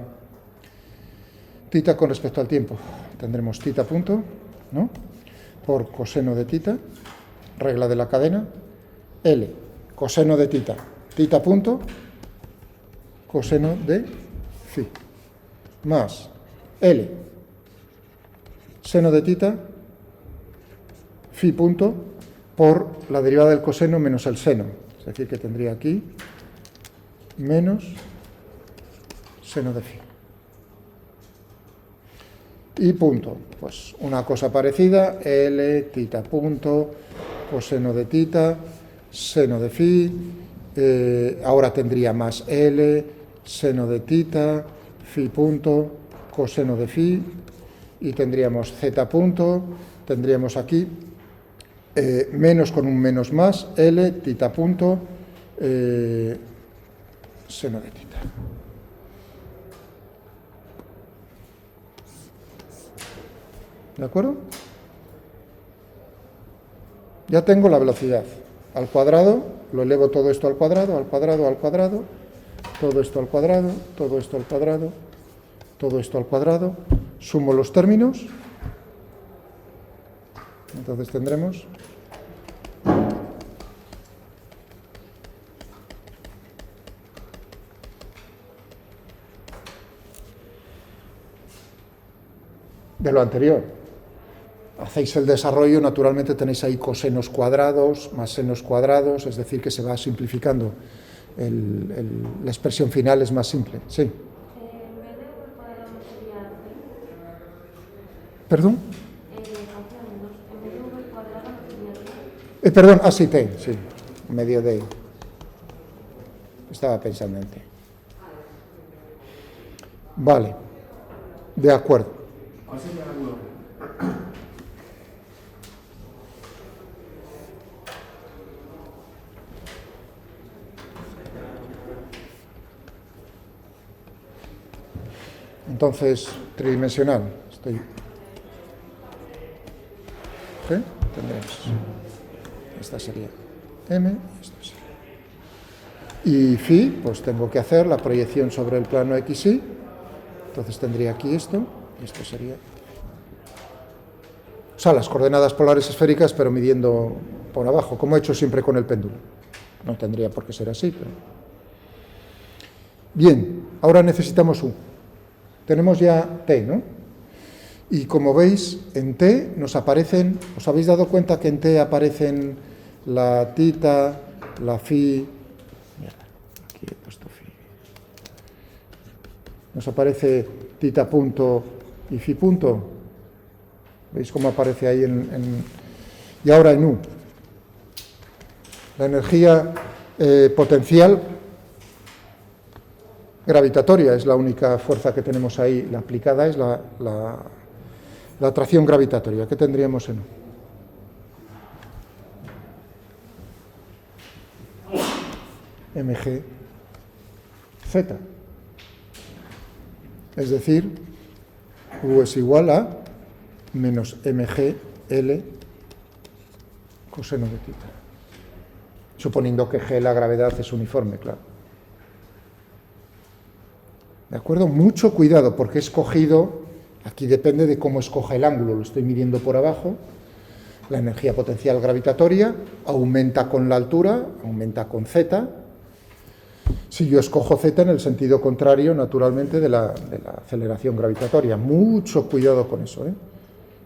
tita con respecto al tiempo. Tendremos tita punto, ¿no? Por coseno de tita, regla de la cadena, L, coseno de tita, tita punto, coseno de phi, más L, seno de tita, phi punto, por la derivada del coseno menos el seno. Es decir, que tendría aquí menos seno de phi. Y punto, pues una cosa parecida, L, tita punto, coseno de tita, seno de phi, ahora tendría más L, seno de tita, phi punto, coseno de phi, y tendríamos z punto, tendríamos aquí menos con un menos más, L, tita punto, seno de tita. ¿De acuerdo? Ya tengo la velocidad al cuadrado, lo elevo todo esto al cuadrado, al cuadrado, al cuadrado, todo esto al cuadrado, todo esto al cuadrado, todo esto al cuadrado, sumo los términos, entonces tendremos de lo anterior. Hacéis el desarrollo, naturalmente tenéis ahí cosenos cuadrados, más senos cuadrados, es decir, que se va simplificando. La expresión final es más simple. Sí. En vez de v cuadrado sería t. ¿Perdón? En vez de v cuadrado no sería t. Perdón, sí, t, sí. Medio de. Estaba pensando en t. Vale. De acuerdo. ¿Cuál sería el ángulo? Entonces, tridimensional. Estoy. ¿Qué? Tendremos. Esta sería M, esta sería. Y phi, pues tengo que hacer la proyección sobre el plano XY. Entonces tendría aquí esto, y esto sería. O sea, las coordenadas polares esféricas, pero midiendo por abajo, como he hecho siempre con el péndulo. No tendría por qué ser así, pero. Bien, ahora necesitamos U. Tenemos ya T, ¿no? Y como veis, en T nos aparecen, ¿os habéis dado cuenta que en T aparecen la tita, la phi? Mierda, aquí he puesto phi. Nos aparece tita punto y phi punto. ¿Veis cómo aparece ahí y ahora en U? La energía potencial gravitatoria es la única fuerza que tenemos ahí, la aplicada es la atracción gravitatoria. ¿Qué tendríamos en U? mg z. Es decir, U es igual a menos mg L coseno de tita. Suponiendo que G, la gravedad, es uniforme, claro. ¿De acuerdo? Mucho cuidado, porque he escogido, aquí depende de cómo escoja el ángulo, lo estoy midiendo por abajo, la energía potencial gravitatoria aumenta con la altura, aumenta con z. Si yo escojo z en el sentido contrario, naturalmente, de la aceleración gravitatoria. Mucho cuidado con eso, ¿eh?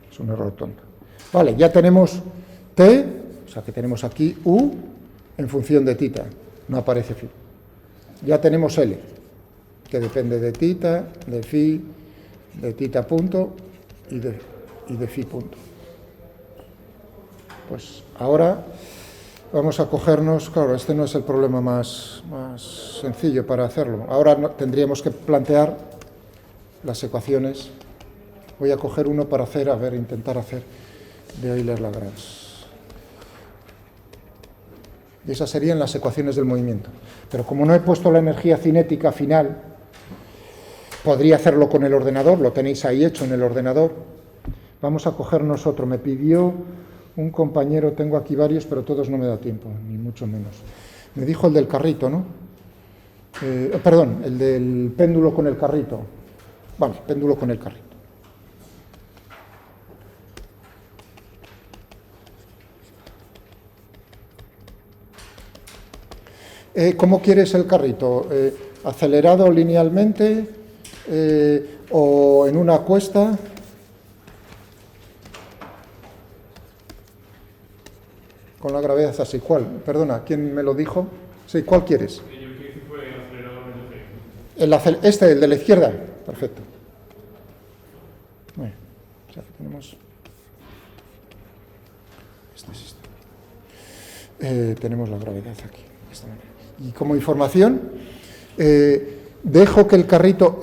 Es un error tonto. Vale, ya tenemos t, o sea que tenemos aquí u en función de tita, no aparece phi. Ya tenemos L, que depende de tita, de phi, de tita punto y de phi punto. Pues ahora vamos a cogernos, claro, este no es el problema más sencillo para hacerlo. Ahora tendríamos que plantear las ecuaciones. Voy a coger uno para hacer, intentar hacer de Euler-Lagrange. Y esas serían las ecuaciones del movimiento. Pero como no he puesto la energía cinética final, podría hacerlo con el ordenador, lo tenéis ahí hecho en el ordenador. Vamos a cogernos otro. Me pidió un compañero, tengo aquí varios, pero todos no me da tiempo, ni mucho menos. Me dijo el del carrito, ¿no? Perdón, el del péndulo con el carrito. Vale, péndulo con el carrito. ¿Cómo quieres el carrito? ¿Acelerado linealmente o en una cuesta? Con la gravedad así. ¿Cuál? Perdona, ¿quién me lo dijo? Sí, ¿cuál quieres? El de la izquierda. Perfecto. Bueno, o sea, tenemos... Este es este. tenemos la gravedad aquí, de esta manera. Y como información, dejo que el carrito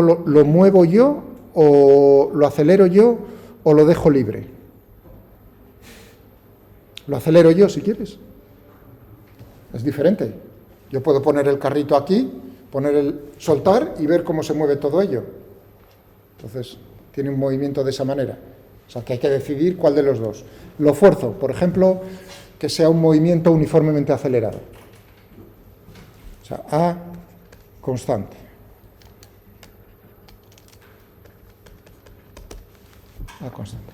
lo muevo yo, o lo acelero yo, o lo dejo libre. Lo acelero yo, si quieres. Es diferente. Yo puedo poner el carrito aquí, soltar y ver cómo se mueve todo ello. Entonces, tiene un movimiento de esa manera. O sea, que hay que decidir cuál de los dos. Lo fuerzo, por ejemplo, que sea un movimiento uniformemente acelerado. O sea, A constante. A constante.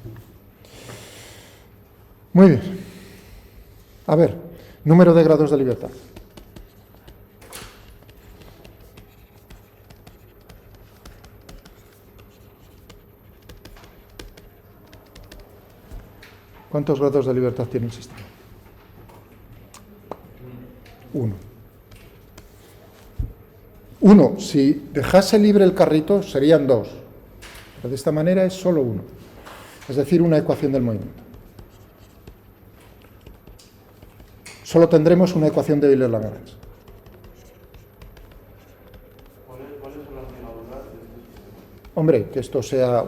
Muy bien. A ver, número de grados de libertad. ¿Cuántos grados de libertad tiene el sistema? 1. 1. Si dejase libre el carrito, serían 2. Pero de esta manera es solo 1. Es decir, una ecuación del movimiento. Solo tendremos una ecuación de Euler-Lagrange. ¿Cuáles son las megaduras? Hombre, que esto sea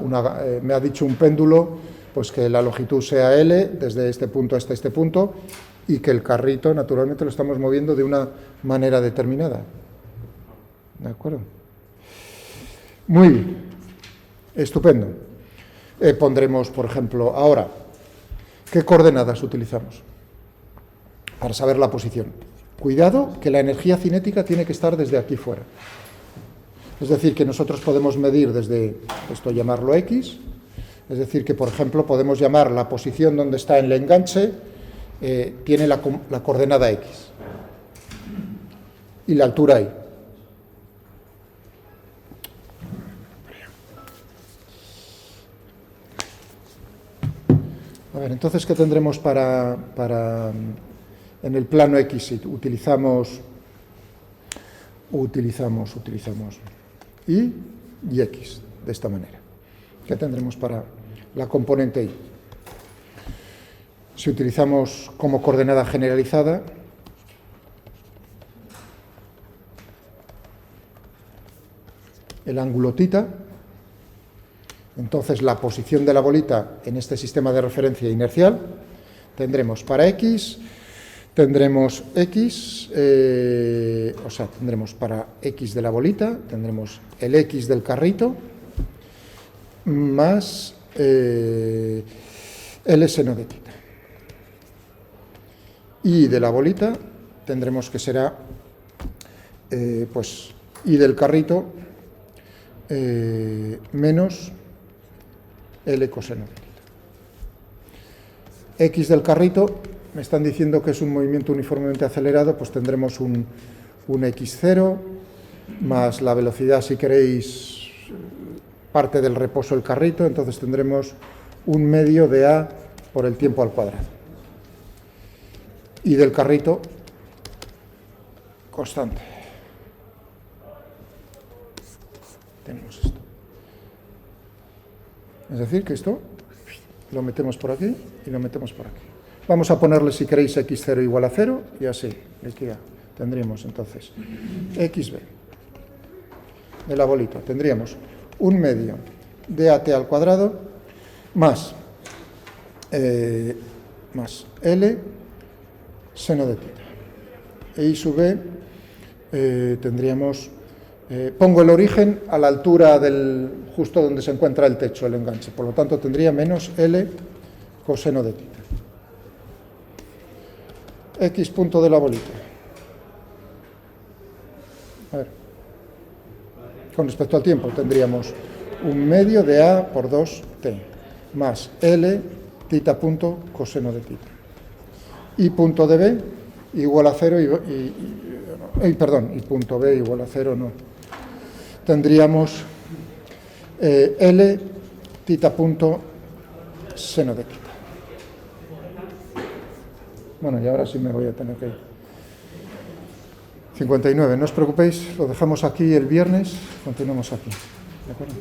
me ha dicho un péndulo, pues que la longitud sea L, desde este punto hasta este punto, y que el carrito, naturalmente, lo estamos moviendo de una manera determinada. ¿De acuerdo? Muy bien. Estupendo. Pondremos, por ejemplo, ahora, ¿qué coordenadas utilizamos para saber la posición? Cuidado, que la energía cinética tiene que estar desde aquí fuera. Es decir, que nosotros podemos medir desde, esto llamarlo X, es decir, que, por ejemplo, podemos llamar la posición donde está el enganche, tiene la coordenada X y la altura Y. A ver, entonces, ¿qué tendremos para en el plano X? Si utilizamos Y y X, de esta manera. ¿Qué tendremos para la componente Y? Si utilizamos como coordenada generalizada, el ángulo θ, entonces la posición de la bolita en este sistema de referencia inercial, tendremos para X, tendremos para X de la bolita, tendremos el X del carrito, más L seno de θ. Y de la bolita tendremos que será, pues, Y del carrito menos L coseno de θ. X del carrito, me están diciendo que es un movimiento uniformemente acelerado, pues tendremos un x0 más la velocidad, si queréis, parte del reposo del carrito, entonces tendremos un medio de A por el tiempo al cuadrado. Y del carrito, constante. Tenemos esto. Es decir, que esto lo metemos por aquí y lo metemos por aquí. Vamos a ponerle, si queréis, x0 igual a 0 y así. Aquí ya tendríamos entonces xb de la bolita. Tendríamos un medio de at al cuadrado más L seno de θ. E I sub B tendríamos, pongo el origen a la altura del, justo donde se encuentra el techo, el enganche. Por lo tanto, tendría menos L coseno de θ. X punto de la bolita. A ver. Con respecto al tiempo, tendríamos un medio de A por 2t más L θ punto coseno de θ. Y punto de B igual a 0 y punto B igual a 0 no. Tendríamos L θ punto seno de θ. Bueno, y ahora sí me voy a tener que ir. 59, no os preocupéis, lo dejamos aquí el viernes, continuamos aquí. ¿De acuerdo?